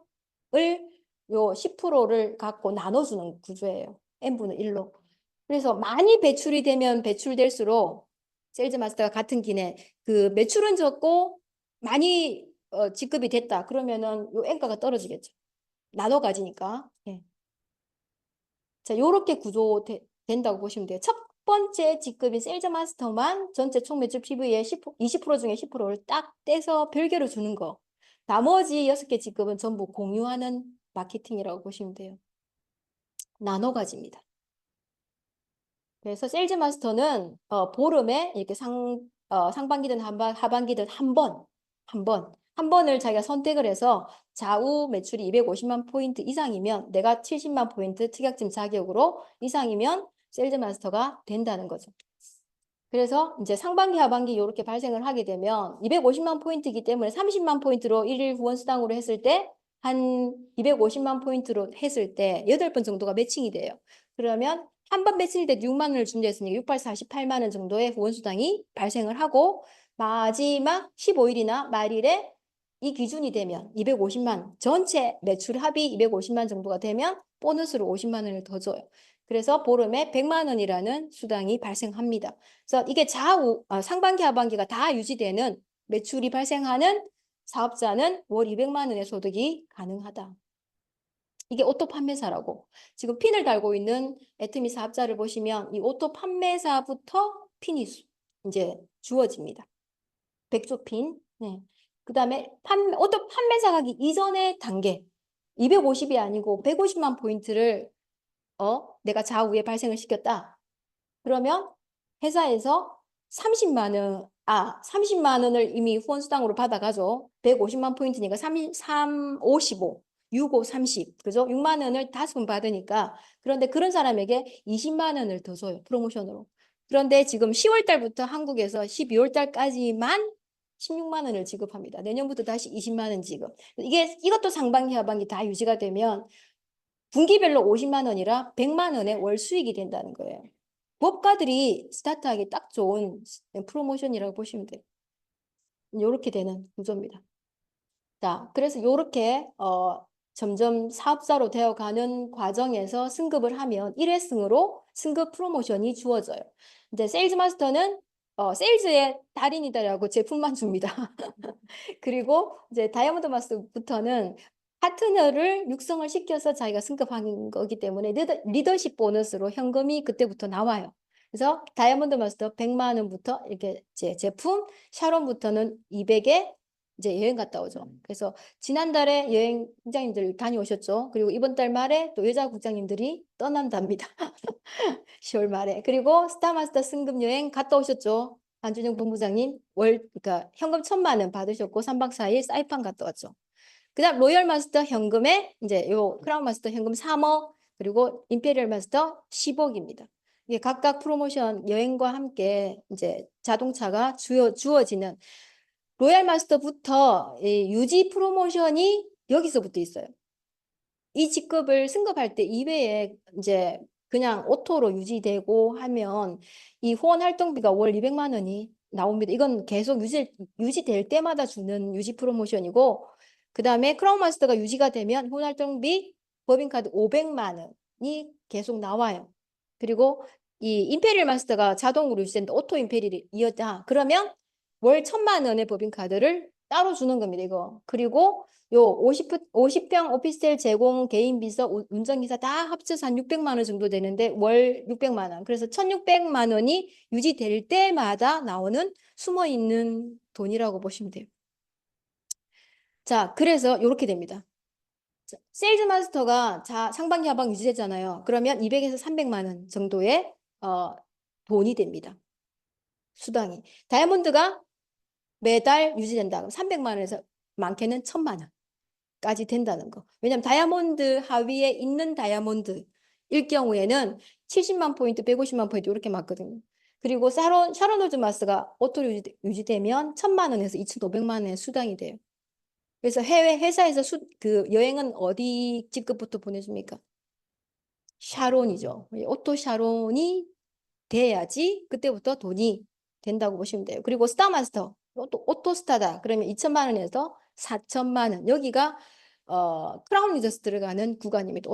요 10%를 갖고 나눠주는 구조예요. N분의 1로. 그래서 많이 배출이 되면 배출될수록 세일즈 마스터가 같은 기내 그 매출은 적고 많이 지급이 됐다. 그러면은 요 N가가 떨어지겠죠. 나눠 가지니까. 예. 자, 요렇게 된다고 보시면 돼요. 첫 번째 직급인 세일즈 마스터만 전체 총 매출 PV의 20% 중에 10%를 딱 떼서 별개로 주는 거. 나머지 6개 직급은 전부 공유하는 마케팅이라고 보시면 돼요. 나눠 가집니다. 그래서 세일즈 마스터는 보름에 이렇게 상반기든 하반기든 한 번을 자기가 선택을 해서 좌우 매출이 250만 포인트 이상이면 내가 70만 포인트 특약증 자격으로 이상이면 세일즈 마스터가 된다는 거죠. 그래서 이제 상반기, 하반기 이렇게 발생을 하게 되면 250만 포인트이기 때문에 30만 포인트로 1일 후원 수당으로 했을 때 한 250만 포인트로 했을 때 8번 정도가 매칭이 돼요. 그러면 한 번 매칭일 때 6만 원을 준비했으니까 6, 8, 48만 원 정도의 후원 수당이 발생을 하고 마지막 15일이나 말일에 이 기준이 되면 250만 전체 매출 합이 250만 정도가 되면 보너스로 50만 원을 더 줘요. 그래서 보름에 100만 원이라는 수당이 발생합니다. 그래서 이게 상반기, 하반기가 다 유지되는 매출이 발생하는 사업자는 월 200만 원의 소득이 가능하다. 이게 오토 판매사라고. 지금 핀을 달고 있는 애터미 사업자를 보시면 이 오토 판매사부터 핀이 이제 주어집니다. 백조 핀. 네. 그 다음에 오토 판매사 가기 이전의 단계. 250이 아니고 150만 포인트를 내가 좌우에 발생을 시켰다. 그러면 회사에서 30만 원을 이미 후원수당으로 받아가죠. 150만 포인트니까 55, 65, 30. 그죠? 6만 원을 5번 받으니까. 그런데 그런 사람에게 20만 원을 더 줘요. 프로모션으로. 그런데 지금 10월 달부터 한국에서 12월 달까지만 16만 원을 지급합니다. 내년부터 다시 20만 원 지급. 이것도 상반기, 하반기 다 유지가 되면 분기별로 50만 원이라 100만 원의 월 수익이 된다는 거예요. 부업가들이 스타트하기 딱 좋은 프로모션이라고 보시면 돼요. 이렇게 되는 구조입니다. 자, 그래서 이렇게 점점 사업자로 되어가는 과정에서 승급을 하면 일회승으로 승급 프로모션이 주어져요. 이제 세일즈 마스터는 세일즈의 달인이다라고 제품만 줍니다. 그리고 이제 다이아몬드 마스터부터는 파트너를 육성을 시켜서 자기가 승급하는 거기 때문에 리더십 보너스로 현금이 그때부터 나와요. 그래서 다이아몬드 마스터 100만 원부터 이렇게 제품, 샤론부터는 200에 이제 여행 갔다 오죠. 그래서 지난달에 여행 국장님들 다녀오셨죠. 그리고 이번 달 말에 또 여자 국장님들이 떠난답니다. 10월 말에. 그리고 스타마스터 승급 여행 갔다 오셨죠. 안준영 본부장님 그러니까 현금 1,000만 원 받으셨고 3박 4일 사이판 갔다 왔죠. 그다음 로열 마스터 현금에 이제 요 크라운 마스터 현금 3억 그리고 임페리얼 마스터 10억입니다. 이게 각각 프로모션 여행과 함께 이제 자동차가 주어지는 로얄 마스터부터 이 유지 프로모션이 여기서부터 있어요. 이 직급을 승급할 때 이외에 이제 그냥 오토로 유지되고 하면 이 후원 활동비가 월 200만 원이 나옵니다. 이건 계속 유지될 때마다 주는 유지 프로모션이고 그다음에 크라운 마스터가 유지가 되면 후원 활동비 법인카드 500만 원이 계속 나와요. 그리고 이 임페리얼 마스터가 자동으로 유지된다. 오토 임페리얼이었다. 그러면 월 1,000만 원의 법인카드를 따로 주는 겁니다. 이거. 그리고 요 50평 오피스텔 제공 개인 비서 운전기사 다 합쳐서 한 600만 원 정도 되는데 월 600만 원. 그래서 1,600만 원이 유지될 때마다 나오는 숨어 있는 돈이라고 보시면 돼요. 자, 그래서 이렇게 됩니다. 세일즈 마스터가 상반기 하반기 유지되잖아요. 그러면 200에서 300만 원 정도의 돈이 됩니다. 수당이. 다이아몬드가 매달 유지된다. 그럼 300만 원에서 많게는 1,000만 원까지 된다는 거. 왜냐하면 다이아몬드 하위에 있는 다이아몬드일 경우에는 70만 포인트, 150만 포인트 이렇게 맞거든요. 그리고 샤론 로즈 마스가 오토로 유지되면 1,000만 원에서 2,500만 원의 수당이 돼요. 그래서 해외 회사에서 그 여행은 어디 직급부터 보내줍니까? 샤론이죠. 오토 샤론이 돼야지 그때부터 돈이 된다고 보시면 돼요. 그리고 스타마스터 오토스타다. 그러면 2,000만 원에서 4,000만 원. 여기가 크라운 리더스 들어가는 구간입니다.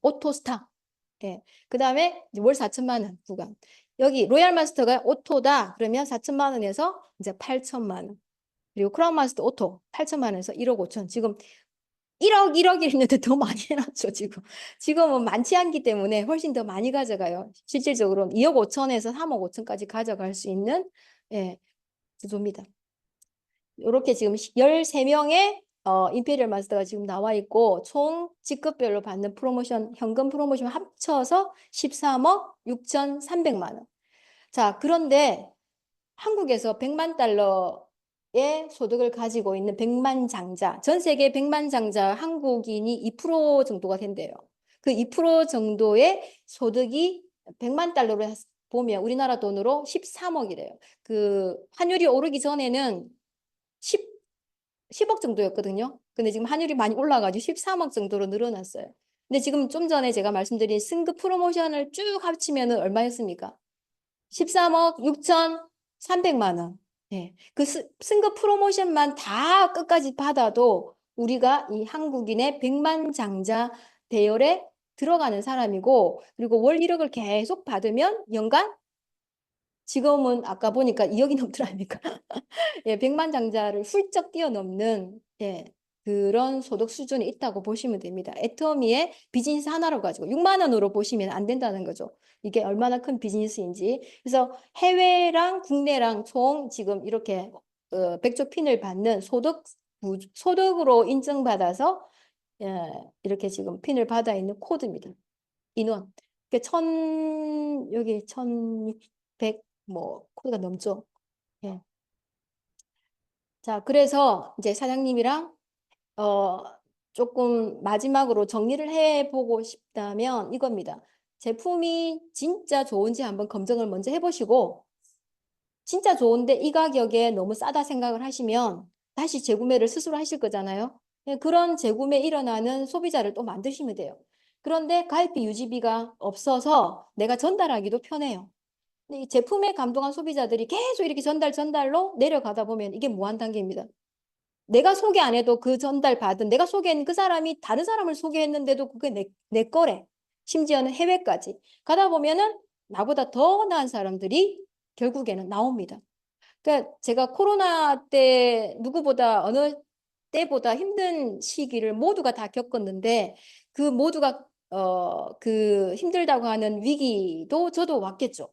오토스타. 예. 그다음에 월 4,000만 원 구간. 여기 로얄 마스터가 오토다. 그러면 4,000만 원에서 이제 8,000만 원. 그리고 크라운 마스터 오토 8,000만 원에서 1억 5천. 지금 1억 있는데 더 많이 해놨죠, 지금. 지금은 많지 않기 때문에 훨씬 더 많이 가져가요. 실질적으로 2억 5천에서 3억 5천까지 가져갈 수 있는, 예, 구조입니다. 이렇게 지금 13명의 임페리얼 마스터가 지금 나와 있고, 총 직급별로 받는 프로모션, 현금 프로모션 합쳐서 13억 6,300만 원. 자, 그런데 한국에서 100만 달러의 소득을 가지고 있는 100만 장자, 전 세계 100만 장자 한국인이 2% 정도가 된대요. 그 2% 정도의 소득이 100만 달러로 보면 우리나라 돈으로 13억이래요. 그 환율이 오르기 전에는 10억 정도였거든요. 근데 지금 환율이 많이 올라가지고 13억 정도로 늘어났어요. 근데 지금 좀 전에 제가 말씀드린 승급 프로모션을 쭉 합치면 얼마였습니까? 13억 6,300만 원. 예. 그 승급 프로모션만 다 끝까지 받아도 우리가 이 한국인의 100만 장자 대열에 들어가는 사람이고, 그리고 월 1억을 계속 받으면 연간 지금은 아까 보니까 2억이 넘더랍니까? 예, 100만 장자를 훌쩍 뛰어넘는, 예, 그런 소득 수준이 있다고 보시면 됩니다. 애터미의 비즈니스 하나로 가지고 6만 원으로 보시면 안 된다는 거죠. 이게 얼마나 큰 비즈니스인지. 그래서 해외랑 국내랑 총 지금 이렇게 백조 핀을 받는 소득으로 인증받아서 이렇게 지금 핀을 받아 있는 코드입니다. 인원. 여기 1,600 뭐 코드가 넘죠. 예. 자, 그래서 이제 사장님이랑 조금 마지막으로 정리를 해보고 싶다면 이겁니다. 제품이 진짜 좋은지 한번 검증을 먼저 해보시고, 진짜 좋은데 이 가격에 너무 싸다 생각을 하시면 다시 재구매를 스스로 하실 거잖아요. 그런 재구매 일어나는 소비자를 또 만드시면 돼요. 그런데 가입비 유지비가 없어서 내가 전달하기도 편해요. 근데 이 제품에 감동한 소비자들이 계속 이렇게 전달로 내려가다 보면 이게 무한 단계입니다. 내가 소개 안 해도 그 전달 받은 내가 소개한 그 사람이 다른 사람을 소개했는데도 그게 내 거래. 심지어는 해외까지. 가다 보면은 나보다 더 나은 사람들이 결국에는 나옵니다. 그러니까 제가 코로나 때 누구보다 어느 때보다 힘든 시기를 모두가 다 겪었는데 그 모두가 그 힘들다고 하는 위기도 저도 왔겠죠.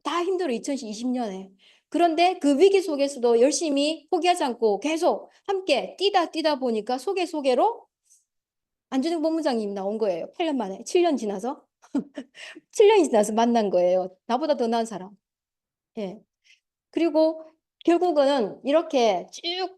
다 힘들어 2020년에. 그런데 그 위기 속에서도 열심히 포기하지 않고 계속 함께 뛰다 보니까 소개로 안준영 본부장님 나온 거예요. 8년 만에 7년 지나서 7년이 지나서 만난 거예요. 나보다 더 나은 사람. 예. 그리고 결국은 이렇게 쭉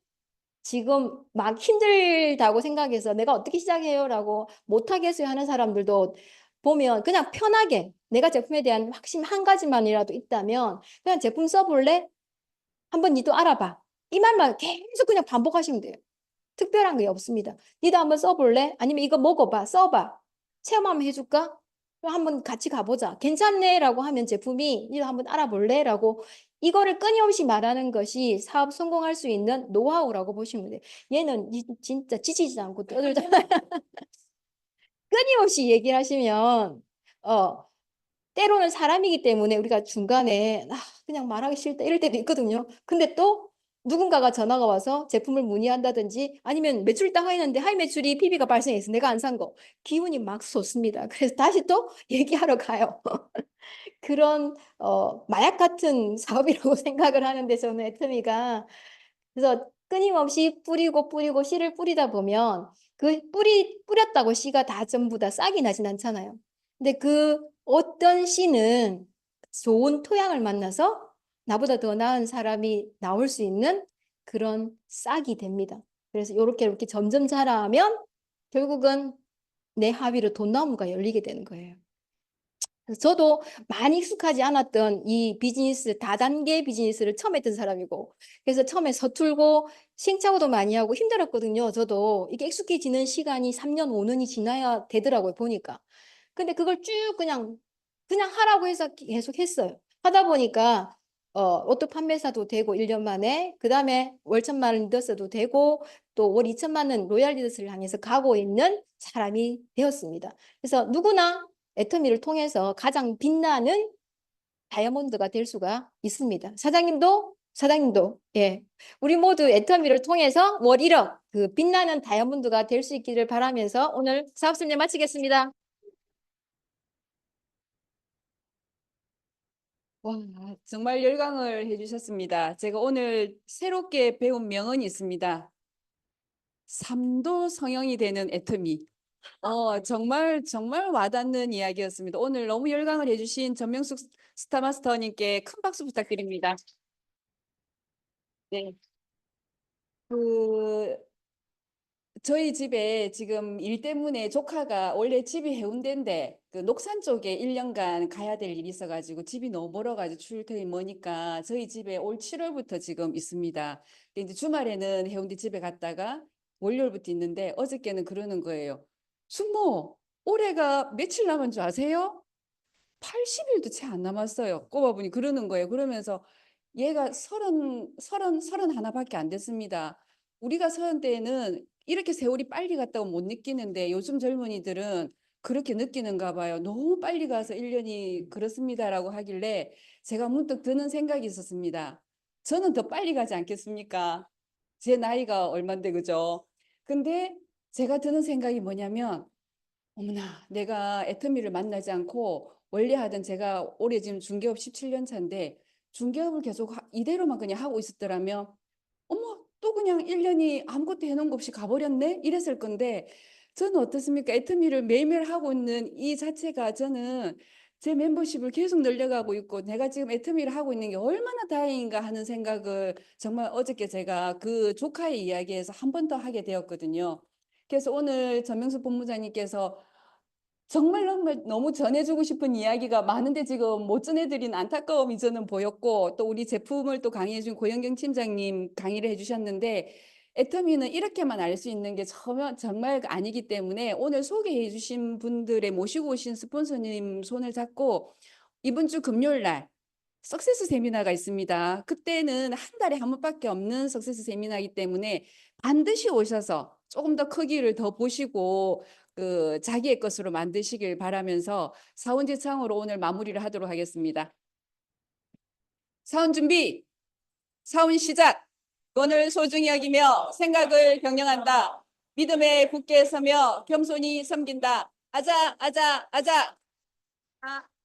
지금 막 힘들다고 생각해서 내가 어떻게 시작해요라고 못하겠어요 하는 사람들도 보면 그냥 편하게 내가 제품에 대한 확신 한 가지만이라도 있다면 그냥 제품 써볼래? 한번 니도 알아봐. 이 말만 계속 그냥 반복하시면 돼요. 특별한 게 없습니다. 니도 한번 써볼래? 아니면 이거 먹어봐, 써봐. 체험 한번 해줄까? 그럼 한번 같이 가보자. 괜찮네? 라고 하면 제품이 니도 한번 알아볼래? 라고 이거를 끊임없이 말하는 것이 사업 성공할 수 있는 노하우라고 보시면 돼요. 얘는 진짜 지치지 않고 떠들다 끊임없이 얘기를 하시면 때로는 사람이기 때문에 우리가 중간에 그냥 말하기 싫다 이럴 때도 있거든요. 근데 또 누군가가 전화가 와서 제품을 문의한다든지 아니면 매출 딱 했는데 하이 매출이 PB가 발생해서 내가 안 산 거 기분이 막 솟습니다. 그래서 다시 또 얘기하러 가요. 그런 마약 같은 사업이라고 생각을 하는데 저는 애터미가 그래서 끊임없이 뿌리고 씨를 뿌리다 보면 그 뿌렸다고 씨가 다 전부 다 싹이 나진 않잖아요. 근데 그 어떤 씨는 좋은 토양을 만나서 나보다 더 나은 사람이 나올 수 있는 그런 싹이 됩니다. 그래서 이렇게 점점 자라면 결국은 내 하위로 돈나무가 열리게 되는 거예요. 그래서 저도 많이 익숙하지 않았던 이 비즈니스, 다단계 비즈니스를 처음 했던 사람이고, 그래서 처음에 서툴고, 시행착오도 많이 하고 힘들었거든요. 저도 이게 익숙해지는 시간이 3년, 5년이 지나야 되더라고요, 보니까. 근데 그걸 쭉 그냥 하라고 해서 계속 했어요. 하다 보니까, 로또 판매사도 되고, 1년 만에, 그 다음에 월 1,000만 원 리더스도 되고, 또 월 2,000만 원 로얄 리더스를 향해서 가고 있는 사람이 되었습니다. 그래서 누구나 애터미를 통해서 가장 빛나는 다이아몬드가 될 수가 있습니다. 사장님도, 예. 우리 모두 애터미를 통해서 월 1억, 그 빛나는 다이아몬드가 될 수 있기를 바라면서 오늘 사업 설명 마치겠습니다. 와, 정말 열광을 해주셨습니다. 제가 오늘 새롭게 배운 명언이 있습니다. 삼도 성형이 되는 애터미. 정말 와닿는 이야기였습니다. 오늘 너무 열광을 해주신 전명숙 스타마스터님께 큰 박수 부탁드립니다. 네. 그 저희 집에 지금 일 때문에 조카가 원래 집이 해운대인데 그 녹산 쪽에 1년간 가야 될 일이 있어가지고 집이 너무 멀어가지고 출퇴근이 머니까 저희 집에 올 7월부터 지금 있습니다. 근데 이제 주말에는 해운대 집에 갔다가 월요일부터 있는데 어저께는 그러는 거예요. 숙모, 올해가 며칠 남은 줄 아세요? 80일도 채 안 남았어요. 꼽아보니 그러는 거예요. 그러면서 얘가 서른 하나밖에 안 됐습니다. 우리가 30대에는 이렇게 세월이 빨리 갔다고 못 느끼는데 요즘 젊은이들은 그렇게 느끼는가 봐요. 너무 빨리 가서 1년이 그렇습니다라고 하길래 제가 문득 드는 생각이 있었습니다. 저는 더 빨리 가지 않겠습니까? 제 나이가 얼만데 그죠? 근데 제가 드는 생각이 뭐냐면 어머나, 내가 애터미를 만나지 않고 원래 하던 제가 올해 지금 중개업 17년 차인데 중개업을 계속 이대로만 그냥 하고 있었더라면 어머, 또 그냥 1년이 아무것도 해놓은 거 없이 가버렸네? 이랬을 건데 저는 어떻습니까? 애터미를 매일매일 하고 있는 이 자체가 저는 제 멤버십을 계속 늘려가고 있고 내가 지금 애터미를 하고 있는 게 얼마나 다행인가 하는 생각을 정말 어저께 제가 그 조카의 이야기에서 한 번 더 하게 되었거든요. 그래서 오늘 전명수 본부장님께서 정말 너무 전해주고 싶은 이야기가 많은데 지금 못 전해드린 안타까움이 저는 보였고 또 우리 제품을 또 강의해준 고영경 팀장님 강의를 해주셨는데 애터미는 이렇게만 알 수 있는 게 정말 아니기 때문에 오늘 소개해 주신 분들의 모시고 오신 스폰서님 손을 잡고 이번 주 금요일 날 석세스 세미나가 있습니다. 그때는 한 달에 한 번밖에 없는 석세스 세미나이기 때문에 반드시 오셔서 조금 더 크기를 더 보시고 그 자기의 것으로 만드시길 바라면서 사원지창으로 오늘 마무리를 하도록 하겠습니다. 사원 준비, 사원 시작. 권을 소중히 여기며 생각을 경영한다. 믿음에 굳게 서며 겸손히 섬긴다. 아자, 아자, 아자. 아.